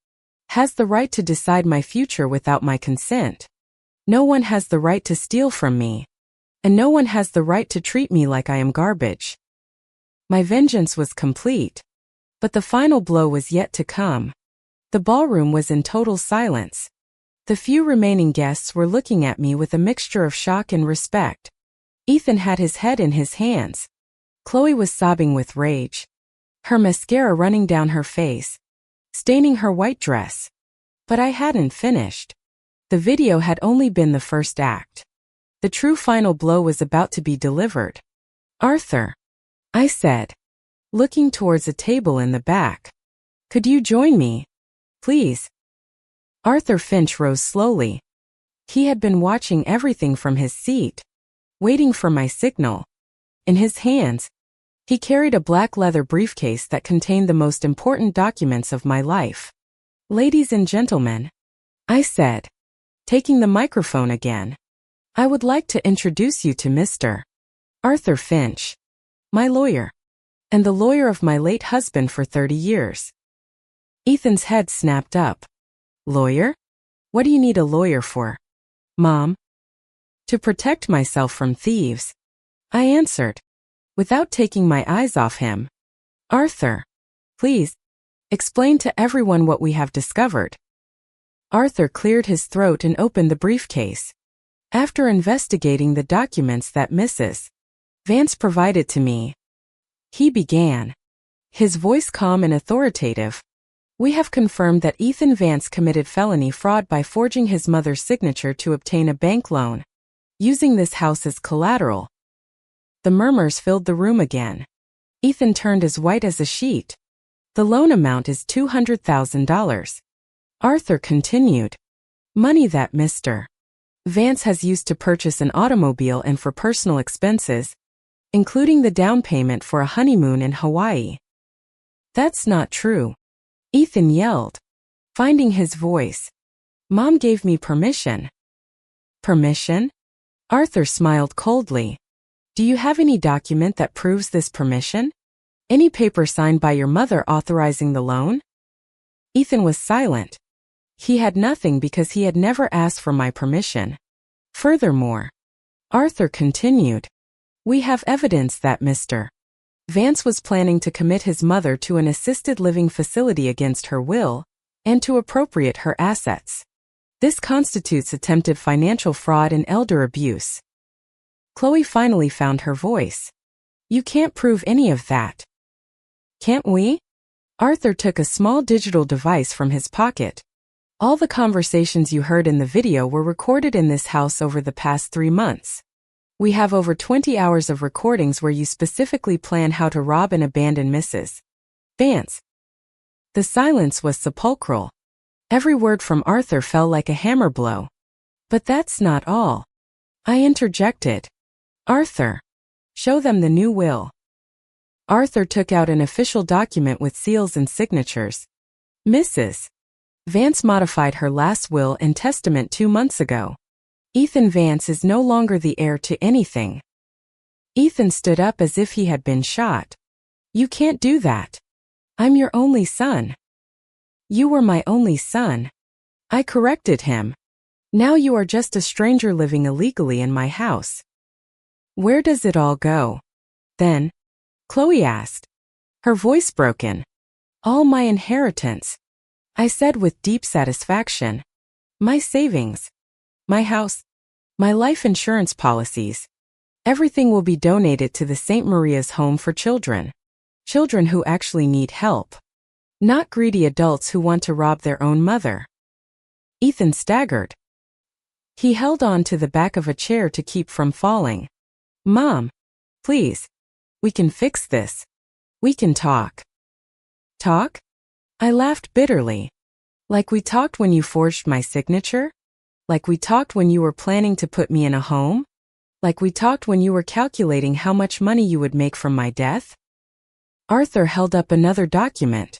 has the right to decide my future without my consent. No one has the right to steal from me, and no one has the right to treat me like I am garbage." My vengeance was complete, but the final blow was yet to come. The ballroom was in total silence. The few remaining guests were looking at me with a mixture of shock and respect. Ethan had his head in his hands. Chloe was sobbing with rage, her mascara running down her face, staining her white dress. But I hadn't finished. The video had only been the first act. The true final blow was about to be delivered. Arthur, I said, looking towards a table in the back. Could you join me? Please. Arthur Finch rose slowly. He had been watching everything from his seat, waiting for my signal. In his hands, he carried a black leather briefcase that contained the most important documents of my life. Ladies and gentlemen, I said, taking the microphone again, I would like to introduce you to Mr. Arthur Finch, my lawyer, and the lawyer of my late husband for 30 years. Ethan's head snapped up. Lawyer? What do you need a lawyer for? Mom? To protect myself from thieves, I answered, without taking my eyes off him. Arthur, please, explain to everyone what we have discovered. Arthur cleared his throat and opened the briefcase. After investigating the documents that Mrs. Vance provided to me, he began, his voice calm and authoritative. We have confirmed that Ethan Vance committed felony fraud by forging his mother's signature to obtain a bank loan, using this house as collateral. The murmurs filled the room again. Ethan turned as white as a sheet. The loan amount is $200,000. Arthur continued. Money that Mr. Vance has used to purchase an automobile and for personal expenses, including the down payment for a honeymoon in Hawaii. That's not true, Ethan yelled, finding his voice. Mom gave me permission. Permission? Arthur smiled coldly. Do you have any document that proves this permission? Any paper signed by your mother authorizing the loan? Ethan was silent. He had nothing because he had never asked for my permission. Furthermore, Arthur continued, we have evidence that Mr. Vance was planning to commit his mother to an assisted living facility against her will, and to appropriate her assets. This constitutes attempted financial fraud and elder abuse. Chloe finally found her voice. You can't prove any of that. Can't we? Arthur took a small digital device from his pocket. All the conversations you heard in the video were recorded in this house over the past 3 months. We have over 20 hours of recordings where you specifically plan how to rob and abandon Mrs. Vance. The silence was sepulchral. Every word from Arthur fell like a hammer blow. But that's not all. I interjected. Arthur, show them the new will. Arthur took out an official document with seals and signatures. Mrs. Vance modified her last will and testament 2 months ago. Ethan Vance is no longer the heir to anything. Ethan stood up as if he had been shot. You can't do that. I'm your only son. You were my only son. I corrected him. Now you are just a stranger living illegally in my house. Where does it all go? Then, Chloe asked, her voice broken. All my inheritance, I said with deep satisfaction. My savings, my house, my life insurance policies. Everything will be donated to the St. Maria's Home for Children. Children who actually need help. Not greedy adults who want to rob their own mother. Ethan staggered. He held on to the back of a chair to keep from falling. Mom, please. We can fix this. We can talk. Talk? I laughed bitterly. Like we talked when you forged my signature? Like we talked when you were planning to put me in a home? Like we talked when you were calculating how much money you would make from my death? Arthur held up another document.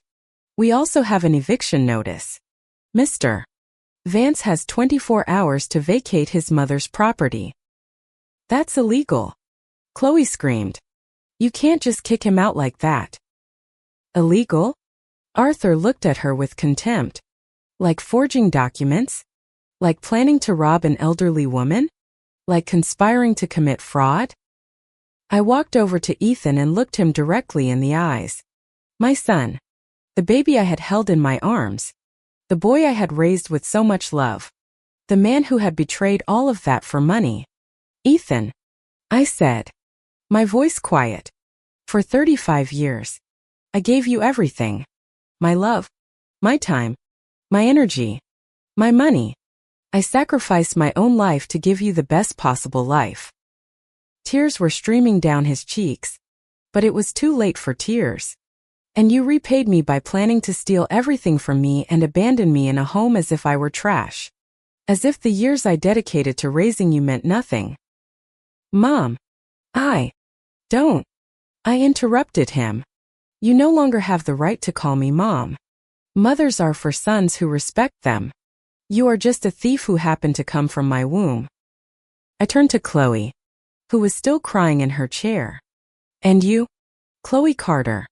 We also have an eviction notice. Mr. Vance has 24 hours to vacate his mother's property. That's illegal. Chloe screamed. You can't just kick him out like that. Illegal? Arthur looked at her with contempt. Like forging documents? Like planning to rob an elderly woman? Like conspiring to commit fraud? I walked over to Ethan and looked him directly in the eyes. My son. The baby I had held in my arms. The boy I had raised with so much love. The man who had betrayed all of that for money. Ethan, I said, my voice quiet. For 35 years, I gave you everything. My love, my time, my energy, my money. I sacrificed my own life to give you the best possible life." Tears were streaming down his cheeks, but it was too late for tears. "And you repaid me by planning to steal everything from me and abandon me in a home as if I were trash. As if the years I dedicated to raising you meant nothing." "Mom, don't." I interrupted him. "You no longer have the right to call me Mom. Mothers are for sons who respect them. You are just a thief who happened to come from my womb." I turned to Chloe, who was still crying in her chair. "And you, Chloe Carter,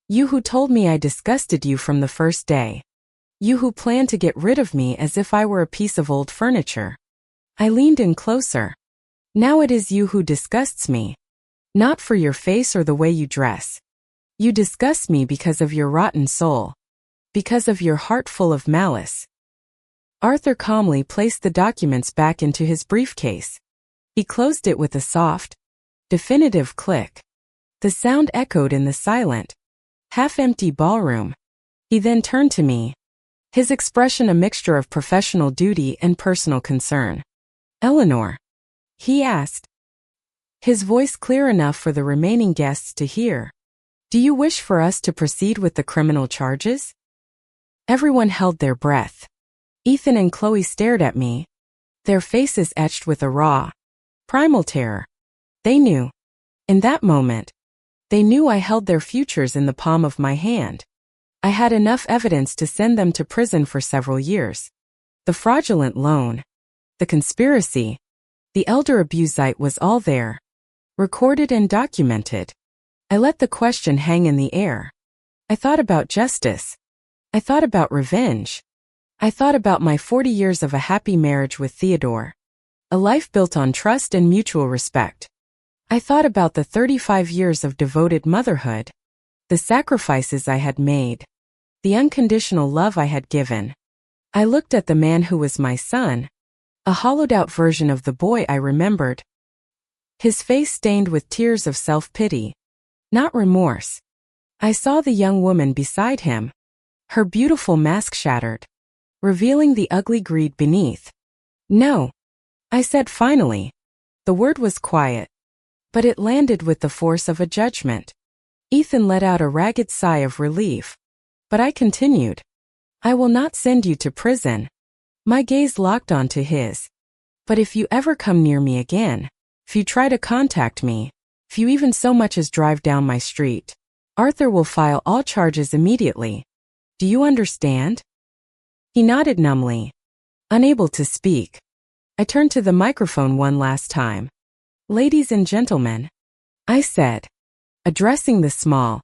you who told me I disgusted you from the first day. You who planned to get rid of me as if I were a piece of old furniture." I leaned in closer. "Now it is you who disgusts me. Not for your face or the way you dress. You disgust me because of your rotten soul. Because of your heart full of malice." Arthur calmly placed the documents back into his briefcase. He closed it with a soft, definitive click. The sound echoed in the silent, half-empty ballroom. He then turned to me, his expression a mixture of professional duty and personal concern. "Eleanor?" he asked, his voice clear enough for the remaining guests to hear. "Do you wish for us to proceed with the criminal charges?" Everyone held their breath. Ethan and Chloe stared at me, their faces etched with a raw, primal terror. They knew. In that moment, they knew I held their futures in the palm of my hand. I had enough evidence to send them to prison for several years. The fraudulent loan, the conspiracy, the elder abusite was all there, recorded and documented. I let the question hang in the air. I thought about justice. I thought about revenge. I thought about my 40 years of a happy marriage with Theodore, a life built on trust and mutual respect. I thought about the 35 years of devoted motherhood, the sacrifices I had made, the unconditional love I had given. I looked at the man who was my son, a hollowed-out version of the boy I remembered, his face stained with tears of self-pity, not remorse. I saw the young woman beside him, her beautiful mask shattered, revealing the ugly greed beneath. "No," I said finally. The word was quiet, but it landed with the force of a judgment. Ethan let out a ragged sigh of relief, but I continued. "I will not send you to prison." My gaze locked onto his. "But if you ever come near me again, if you try to contact me, if you even so much as drive down my street, Arthur will file all charges immediately. Do you understand?" He nodded numbly, unable to speak. I turned to the microphone one last time. "Ladies and gentlemen," I said, addressing the small,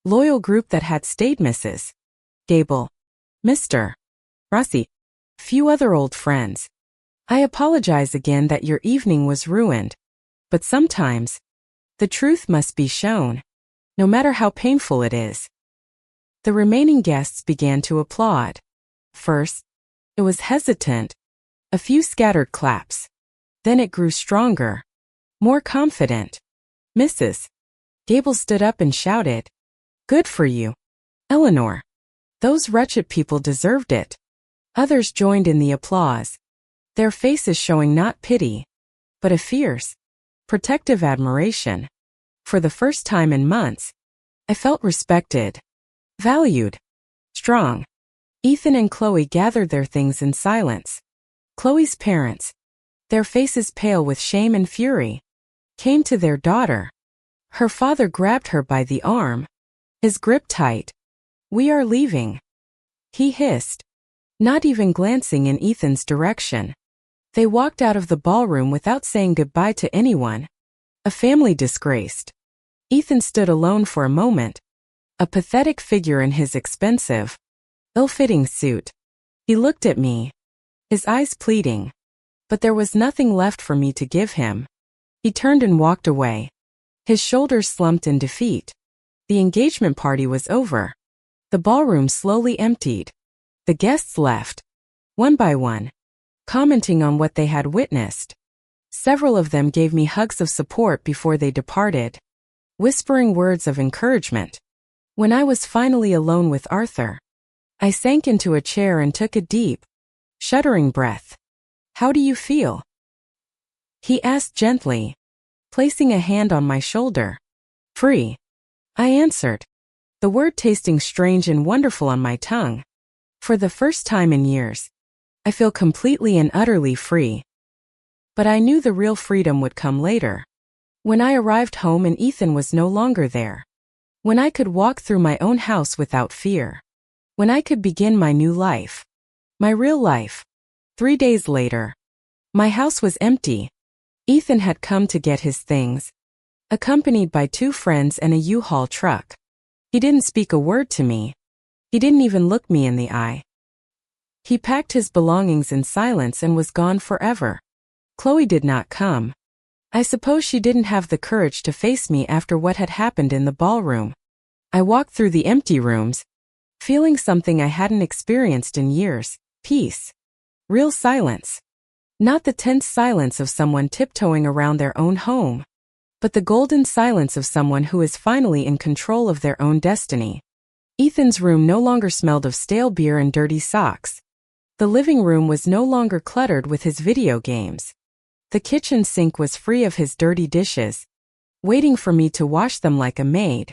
loyal group that had stayed Mrs. Gable, Mr. Rossi, few other old friends. "I apologize again that your evening was ruined, but sometimes the truth must be shown, no matter how painful it is." The remaining guests began to applaud. First, it was hesitant, a few scattered claps. Then it grew stronger, more confident. Mrs. Gable stood up and shouted, "Good for you, Eleanor. Those wretched people deserved it." Others joined in the applause, their faces showing not pity, but a fierce, protective admiration. For the first time in months, I felt respected, valued, strong. Ethan and Chloe gathered their things in silence. Chloe's parents, their faces pale with shame and fury, came to their daughter. Her father grabbed her by the arm, his grip tight. "We are leaving," he hissed, not even glancing in Ethan's direction. They walked out of the ballroom without saying goodbye to anyone. A family disgraced. Ethan stood alone for a moment, a pathetic figure in his expensive, ill-fitting suit. He looked at me, his eyes pleading, but there was nothing left for me to give him. He turned and walked away, his shoulders slumped in defeat. The engagement party was over. The ballroom slowly emptied. The guests left, one by one, commenting on what they had witnessed. Several of them gave me hugs of support before they departed, whispering words of encouragement. When I was finally alone with Arthur, I sank into a chair and took a deep, shuddering breath. How do you feel? He asked gently, placing a hand on my shoulder. Free, I answered, the word tasting strange and wonderful on my tongue. For the first time in years, I feel completely and utterly free. But I knew the real freedom would come later. When I arrived home and Ethan was no longer there. When I could walk through my own house without fear. When I could begin my new life. My real life. 3 days later. My house was empty. Ethan had come to get his things, accompanied by 2 friends and a U-Haul truck. He didn't speak a word to me. He didn't even look me in the eye. He packed his belongings in silence and was gone forever. Chloe did not come. I suppose she didn't have the courage to face me after what had happened in the ballroom. I walked through the empty rooms, feeling something I hadn't experienced in years. Peace. Real silence. Not the tense silence of someone tiptoeing around their own home, but the golden silence of someone who is finally in control of their own destiny. Ethan's room no longer smelled of stale beer and dirty socks. The living room was no longer cluttered with his video games. The kitchen sink was free of his dirty dishes, waiting for me to wash them like a maid.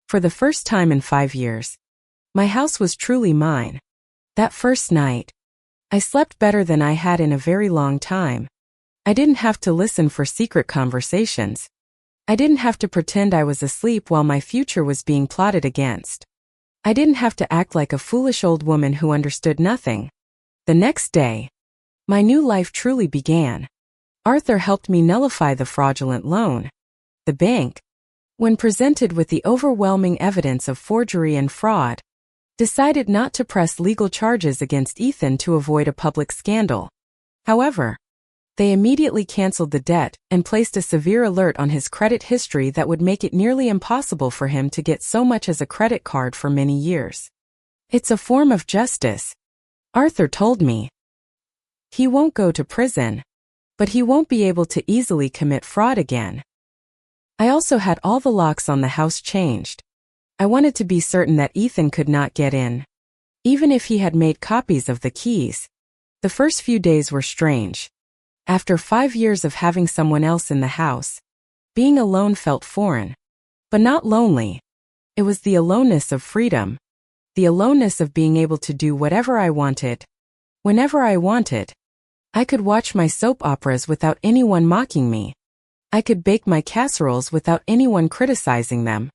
For the first time in 5 years, my house was truly mine. That first night, I slept better than I had in a very long time. I didn't have to listen for secret conversations. I didn't have to pretend I was asleep while my future was being plotted against. I didn't have to act like a foolish old woman who understood nothing. The next day, my new life truly began. Arthur helped me nullify the fraudulent loan. The bank, when presented with the overwhelming evidence of forgery and fraud, decided not to press legal charges against Ethan to avoid a public scandal. However, they immediately canceled the debt and placed a severe alert on his credit history that would make it nearly impossible for him to get so much as a credit card for many years. It's a form of justice, Arthur told me. He won't go to prison, but he won't be able to easily commit fraud again. I also had all the locks on the house changed. I wanted to be certain that Ethan could not get in, even if he had made copies of the keys. The first few days were strange. After 5 years of having someone else in the house, being alone felt foreign. But not lonely. It was the aloneness of freedom. The aloneness of being able to do whatever I wanted, whenever I wanted. I could watch my soap operas without anyone mocking me. I could bake my casseroles without anyone criticizing them.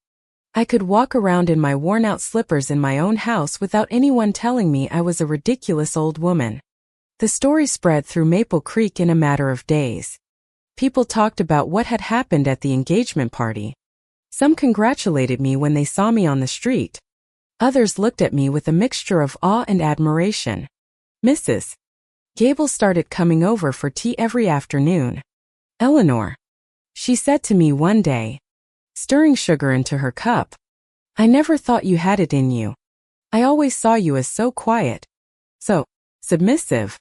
I could walk around in my worn-out slippers in my own house without anyone telling me I was a ridiculous old woman. The story spread through Maple Creek in a matter of days. People talked about what had happened at the engagement party. Some congratulated me when they saw me on the street. Others looked at me with a mixture of awe and admiration. Mrs. Gable started coming over for tea every afternoon. Eleanor, she said to me one day, stirring sugar into her cup, I never thought you had it in you. I always saw you as so quiet, so submissive.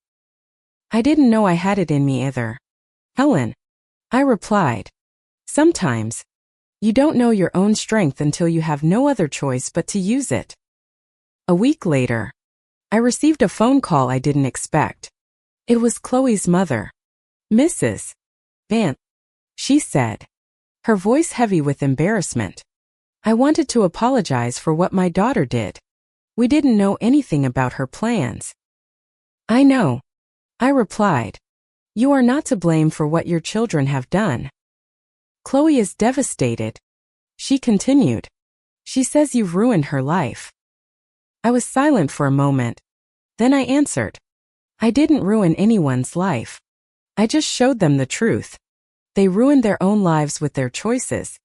I didn't know I had it in me either. Helen, I replied. Sometimes, you don't know your own strength until you have no other choice but to use it. A week later, I received a phone call I didn't expect. It was Chloe's mother. Mrs. Vance, she said, her voice heavy with embarrassment. I wanted to apologize for what my daughter did. We didn't know anything about her plans. I know, I replied. You are not to blame for what your children have done. Chloe is devastated, she continued. She says you've ruined her life. I was silent for a moment. Then I answered. I didn't ruin anyone's life. I just showed them the truth. They ruined their own lives with their choices.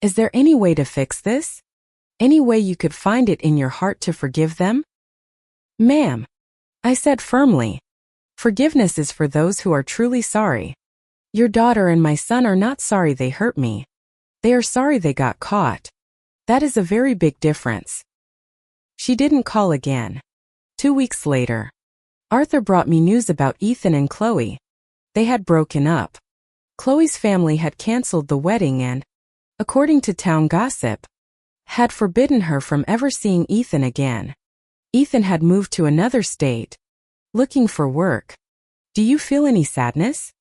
Is there any way to fix this? Any way you could find it in your heart to forgive them? Ma'am, I said firmly. Forgiveness is for those who are truly sorry. Your daughter and my son are not sorry they hurt me. They are sorry they got caught. That is a very big difference. She didn't call again. 2 weeks later, Arthur brought me news about Ethan and Chloe. They had broken up. Chloe's family had canceled the wedding and, according to town gossip, had forbidden her from ever seeing Ethan again. Ethan had moved to another state, looking for work. Do you feel any sadness?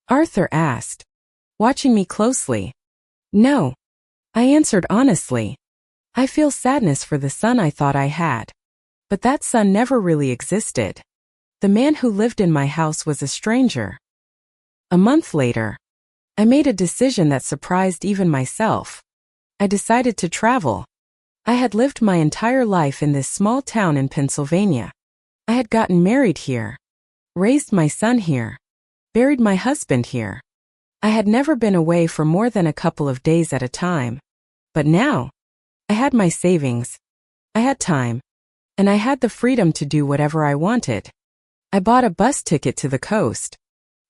Arthur asked, watching me closely. No, I answered honestly. I feel sadness for the son I thought I had. But that son never really existed. The man who lived in my house was a stranger. A month later, I made a decision that surprised even myself. I decided to travel. I had lived my entire life in this small town in Pennsylvania. I had gotten married here, raised my son here, buried my husband here. I had never been away for more than a couple of days at a time. But now, I had my savings, I had time, and I had the freedom to do whatever I wanted. I bought a bus ticket to the coast.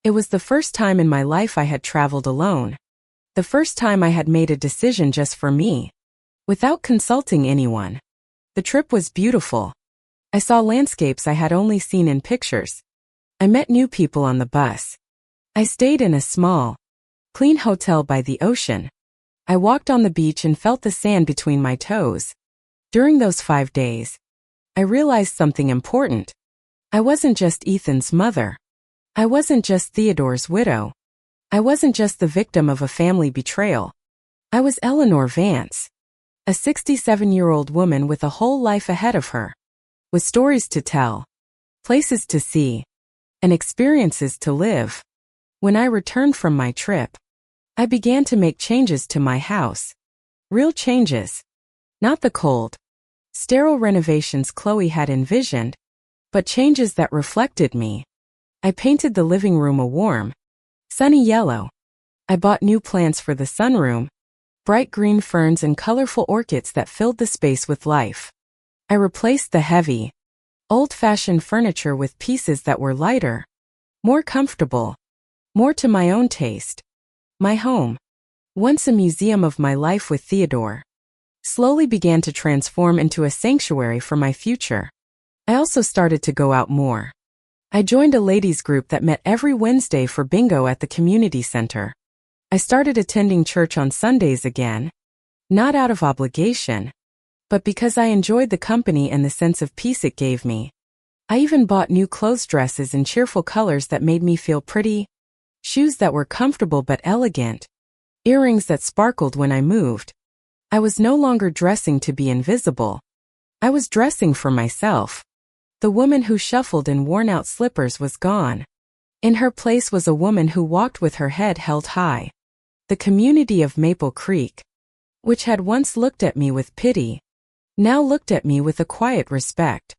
It was the first time in my life I had traveled alone. The first time I had made a decision just for me, without consulting anyone. The trip was beautiful. I saw landscapes I had only seen in pictures. I met new people on the bus. I stayed in a small, clean hotel by the ocean. I walked on the beach and felt the sand between my toes. During those 5 days, I realized something important. I wasn't just Ethan's mother. I wasn't just Theodore's widow. I wasn't just the victim of a family betrayal. I was Eleanor Vance, a 67-year-old woman with a whole life ahead of her, with stories to tell, places to see, and experiences to live. When I returned from my trip, I began to make changes to my house. Real changes. Not the cold, sterile renovations Chloe had envisioned, but changes that reflected me. I painted the living room a warm, sunny yellow. I bought new plants for the sunroom, bright green ferns and colorful orchids that filled the space with life. I replaced the heavy, old-fashioned furniture with pieces that were lighter, more comfortable, more to my own taste. My home, once a museum of my life with Theodore, slowly began to transform into a sanctuary for my future. I also started to go out more. I joined a ladies' group that met every Wednesday for bingo at the community center. I started attending church on Sundays again, not out of obligation, but because I enjoyed the company and the sense of peace it gave me. I even bought new clothes dresses in cheerful colors that made me feel pretty, shoes that were comfortable but elegant, earrings that sparkled when I moved. I was no longer dressing to be invisible. I was dressing for myself. The woman who shuffled in worn-out slippers was gone. In her place was a woman who walked with her head held high. The community of Maple Creek, which had once looked at me with pity, now looked at me with a quiet respect.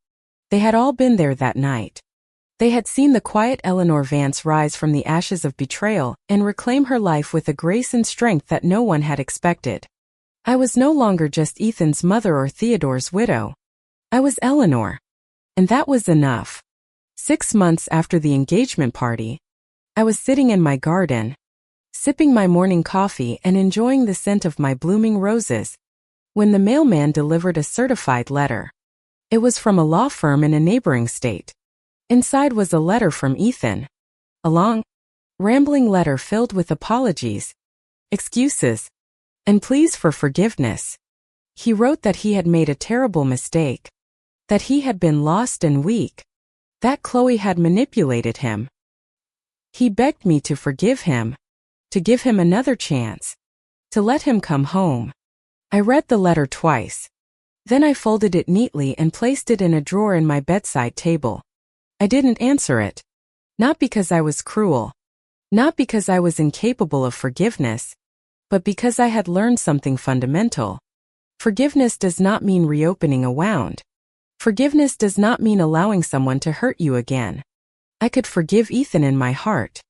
They had all been there that night. They had seen the quiet Eleanor Vance rise from the ashes of betrayal and reclaim her life with a grace and strength that no one had expected. I was no longer just Ethan's mother or Theodore's widow. I was Eleanor. And that was enough. 6 months after the engagement party, I was sitting in my garden, sipping my morning coffee and enjoying the scent of my blooming roses, when the mailman delivered a certified letter. It was from a law firm in a neighboring state. Inside was a letter from Ethan. A long, rambling letter filled with apologies, excuses, and pleas for forgiveness. He wrote that he had made a terrible mistake, that he had been lost and weak, that Chloe had manipulated him. He begged me to forgive him, to give him another chance, to let him come home. I read the letter twice. Then I folded it neatly and placed it in a drawer in my bedside table. I didn't answer it. Not because I was cruel, not because I was incapable of forgiveness, but because I had learned something fundamental. Forgiveness does not mean reopening a wound. Forgiveness does not mean allowing someone to hurt you again. I could forgive Ethan in my heart.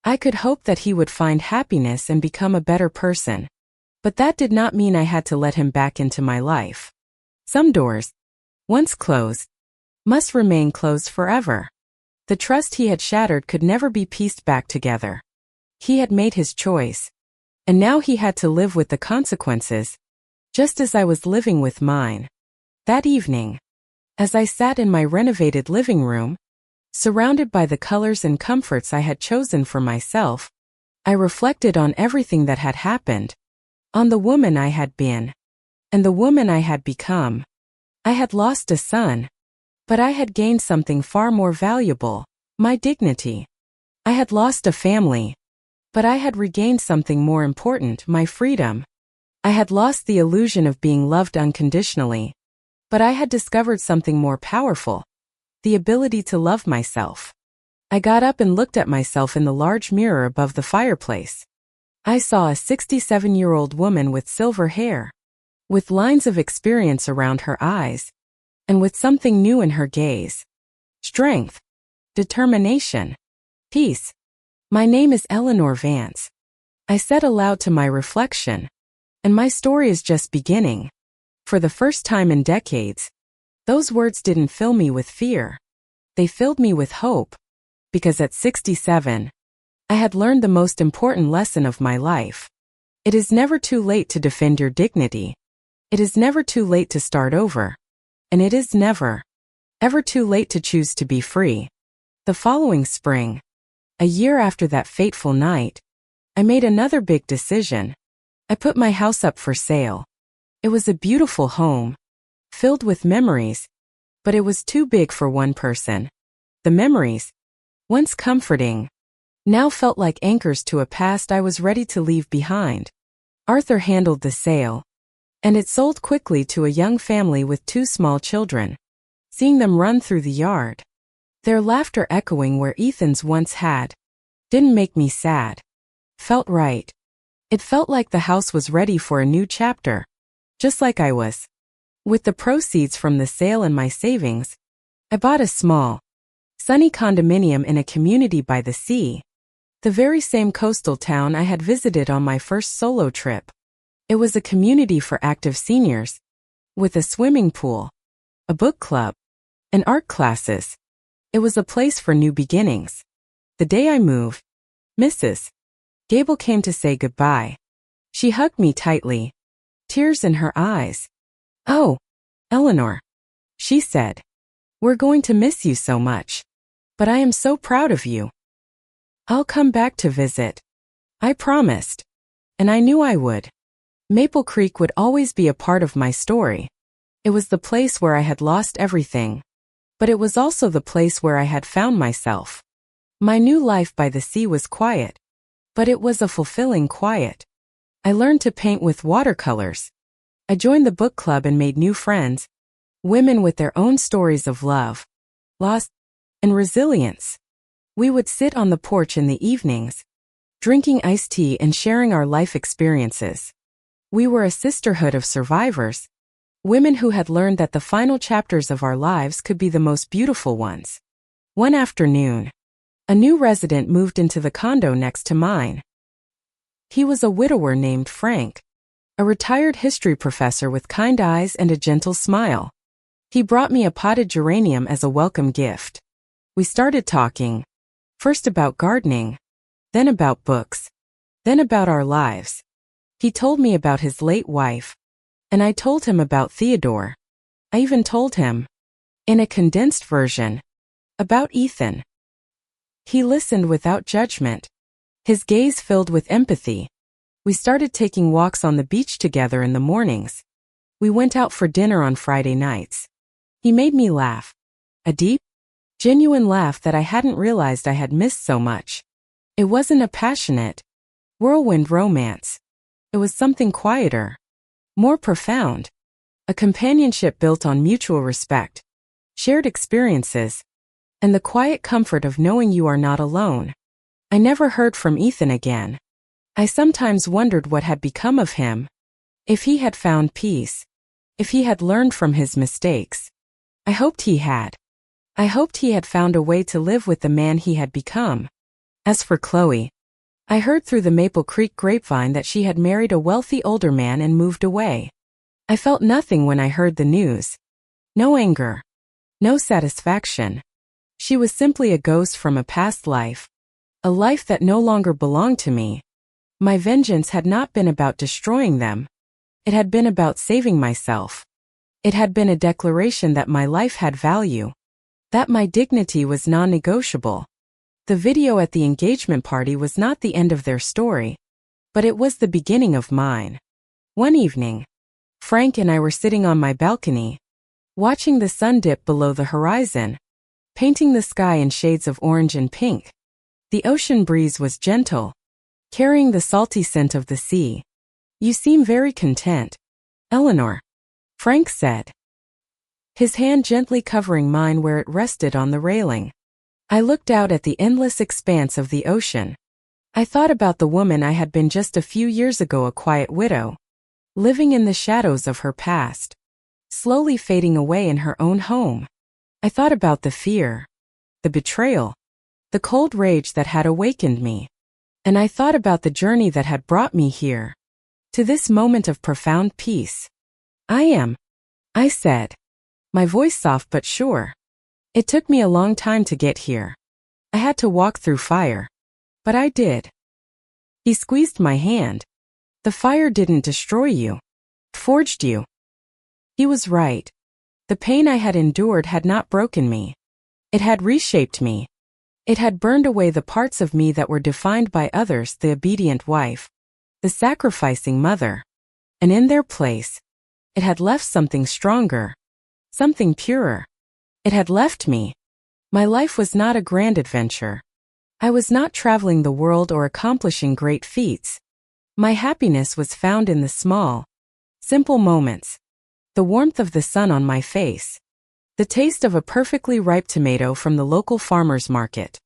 I could hope that he would find happiness and become a better person. But that did not mean I had to let him back into my life. Some doors, once closed, must remain closed forever. The trust he had shattered could never be pieced back together. He had made his choice, and now he had to live with the consequences, just as I was living with mine. That evening, as I sat in my renovated living room, surrounded by the colors and comforts I had chosen for myself, I reflected on everything that had happened, on the woman I had been, and the woman I had become. I had lost a son, but I had gained something far more valuable, my dignity. I had lost a family, but I had regained something more important, my freedom. I had lost the illusion of being loved unconditionally, but I had discovered something more powerful, the ability to love myself. I got up and looked at myself in the large mirror above the fireplace. I saw a 67-year-old woman with silver hair, with lines of experience around her eyes, and with something new in her gaze. Strength, determination, peace. My name is Eleanor Vance. I said aloud to my reflection, and my story is just beginning. For the first time in decades, those words didn't fill me with fear. They filled me with hope, because at 67, I had learned the most important lesson of my life. It is never too late to defend your dignity. It is never too late to start over. And it is never, ever too late to choose to be free. The following spring, a year after that fateful night, I made another big decision. I put my house up for sale. It was a beautiful home, filled with memories, but it was too big for one person. The memories, once comforting, now felt like anchors to a past I was ready to leave behind. Arthur handled the sale, and it sold quickly to a young family with 2 small children. Seeing them run through the yard, their laughter echoing where Ethan's once had, didn't make me sad. Felt right. It felt like the house was ready for a new chapter, just like I was. With the proceeds from the sale and my savings, I bought a small, sunny condominium in a community by the sea, the very same coastal town I had visited on my first solo trip. It was a community for active seniors, with a swimming pool, a book club, and art classes. It was a place for new beginnings. The day I moved, Mrs. Gable came to say goodbye. She hugged me tightly, tears in her eyes. "Oh, Eleanor," she said, "we're going to miss you so much. But I am so proud of you. I'll come back to visit." I promised, and I knew I would. Maple Creek would always be a part of my story. It was the place where I had lost everything, but it was also the place where I had found myself. My new life by the sea was quiet, but it was a fulfilling quiet. I learned to paint with watercolors. I joined the book club and made new friends, women with their own stories of love, loss, and resilience. We would sit on the porch in the evenings, drinking iced tea and sharing our life experiences. We were a sisterhood of survivors, women who had learned that the final chapters of our lives could be the most beautiful ones. One afternoon, a new resident moved into the condo next to mine. He was a widower named Frank, a retired history professor with kind eyes and a gentle smile. He brought me a potted geranium as a welcome gift. We started talking, first about gardening, then about books, then about our lives. He told me about his late wife, and I told him about Theodore. I even told him, in a condensed version, about Ethan. He listened without judgment, his gaze filled with empathy. We started taking walks on the beach together in the mornings. We went out for dinner on Friday nights. He made me laugh, a deep, genuine laugh that I hadn't realized I had missed so much. It wasn't a passionate, whirlwind romance. It was something quieter, more profound, a companionship built on mutual respect, shared experiences, and the quiet comfort of knowing you are not alone. I never heard from Ethan again. I sometimes wondered what had become of him. If he had found peace, if he had learned from his mistakes. I hoped he had. I hoped he had found a way to live with the man he had become. As for Chloe, I heard through the Maple Creek grapevine that she had married a wealthy older man and moved away. I felt nothing when I heard the news. No anger. No satisfaction. She was simply a ghost from a past life. A life that no longer belonged to me. My vengeance had not been about destroying them. It had been about saving myself. It had been a declaration that my life had value. That my dignity was non-negotiable. The video at the engagement party was not the end of their story, but it was the beginning of mine. One evening, Frank and I were sitting on my balcony, watching the sun dip below the horizon, painting the sky in shades of orange and pink. The ocean breeze was gentle, carrying the salty scent of the sea. You seem very content, Eleanor, Frank said, his hand gently covering mine where it rested on the railing. I looked out at the endless expanse of the ocean. I thought about the woman I had been just a few years ago, a quiet widow, living in the shadows of her past, slowly fading away in her own home. I thought about the fear, the betrayal, the cold rage that had awakened me. And I thought about the journey that had brought me here, to this moment of profound peace. I said, my voice soft but sure. It took me a long time to get here. I had to walk through fire. But I did. He squeezed my hand. The fire didn't destroy you. It forged you. He was right. The pain I had endured had not broken me. It had reshaped me. It had burned away the parts of me that were defined by others, the obedient wife, the sacrificing mother. And in their place, it had left something stronger, something purer. It had left me. My life was not a grand adventure. I was not traveling the world or accomplishing great feats. My happiness was found in the small, simple moments. The warmth of the sun on my face. The taste of a perfectly ripe tomato from the local farmer's market.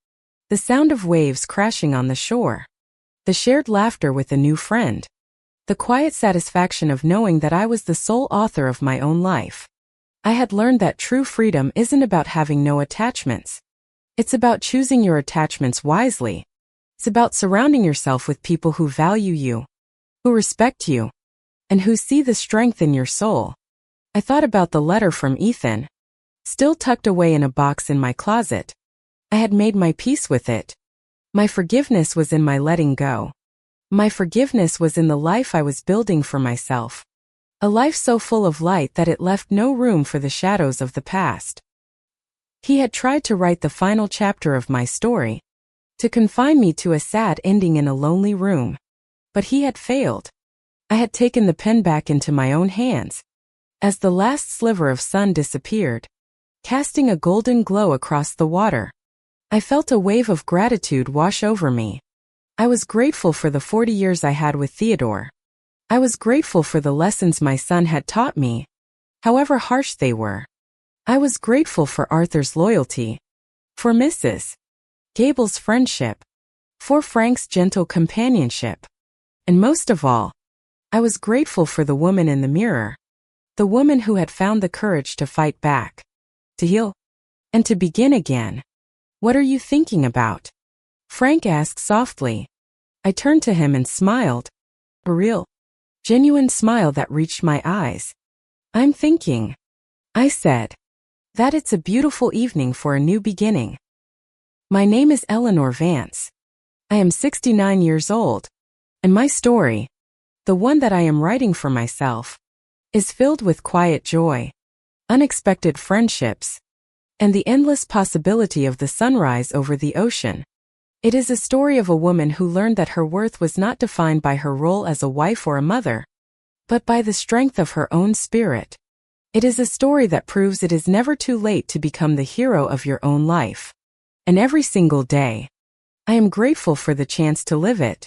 The sound of waves crashing on the shore. The shared laughter with a new friend. The quiet satisfaction of knowing that I was the sole author of my own life. I had learned that true freedom isn't about having no attachments. It's about choosing your attachments wisely. It's about surrounding yourself with people who value you, who respect you, and who see the strength in your soul. I thought about the letter from Ethan, still tucked away in a box in my closet. I had made my peace with it. My forgiveness was in my letting go. My forgiveness was in the life I was building for myself. A life so full of light that it left no room for the shadows of the past. He had tried to write the final chapter of my story, to confine me to a sad ending in a lonely room. But he had failed. I had taken the pen back into my own hands. As the last sliver of sun disappeared, casting a golden glow across the water, I felt a wave of gratitude wash over me. I was grateful for the 40 years I had with Theodore. I was grateful for the lessons my son had taught me, however harsh they were. I was grateful for Arthur's loyalty, for Mrs. Gable's friendship, for Frank's gentle companionship. And most of all, I was grateful for the woman in the mirror, the woman who had found the courage to fight back, to heal, and to begin again. What are you thinking about? Frank asked softly. I turned to him and smiled. A real, genuine smile that reached my eyes. I'm thinking, I said, that it's a beautiful evening for a new beginning. My name is Eleanor Vance. I am 69 years old, and my story, the one that I am writing for myself, is filled with quiet joy, unexpected friendships, and the endless possibility of the sunrise over the ocean. It is a story of a woman who learned that her worth was not defined by her role as a wife or a mother, but by the strength of her own spirit. It is a story that proves it is never too late to become the hero of your own life. And every single day, I am grateful for the chance to live it.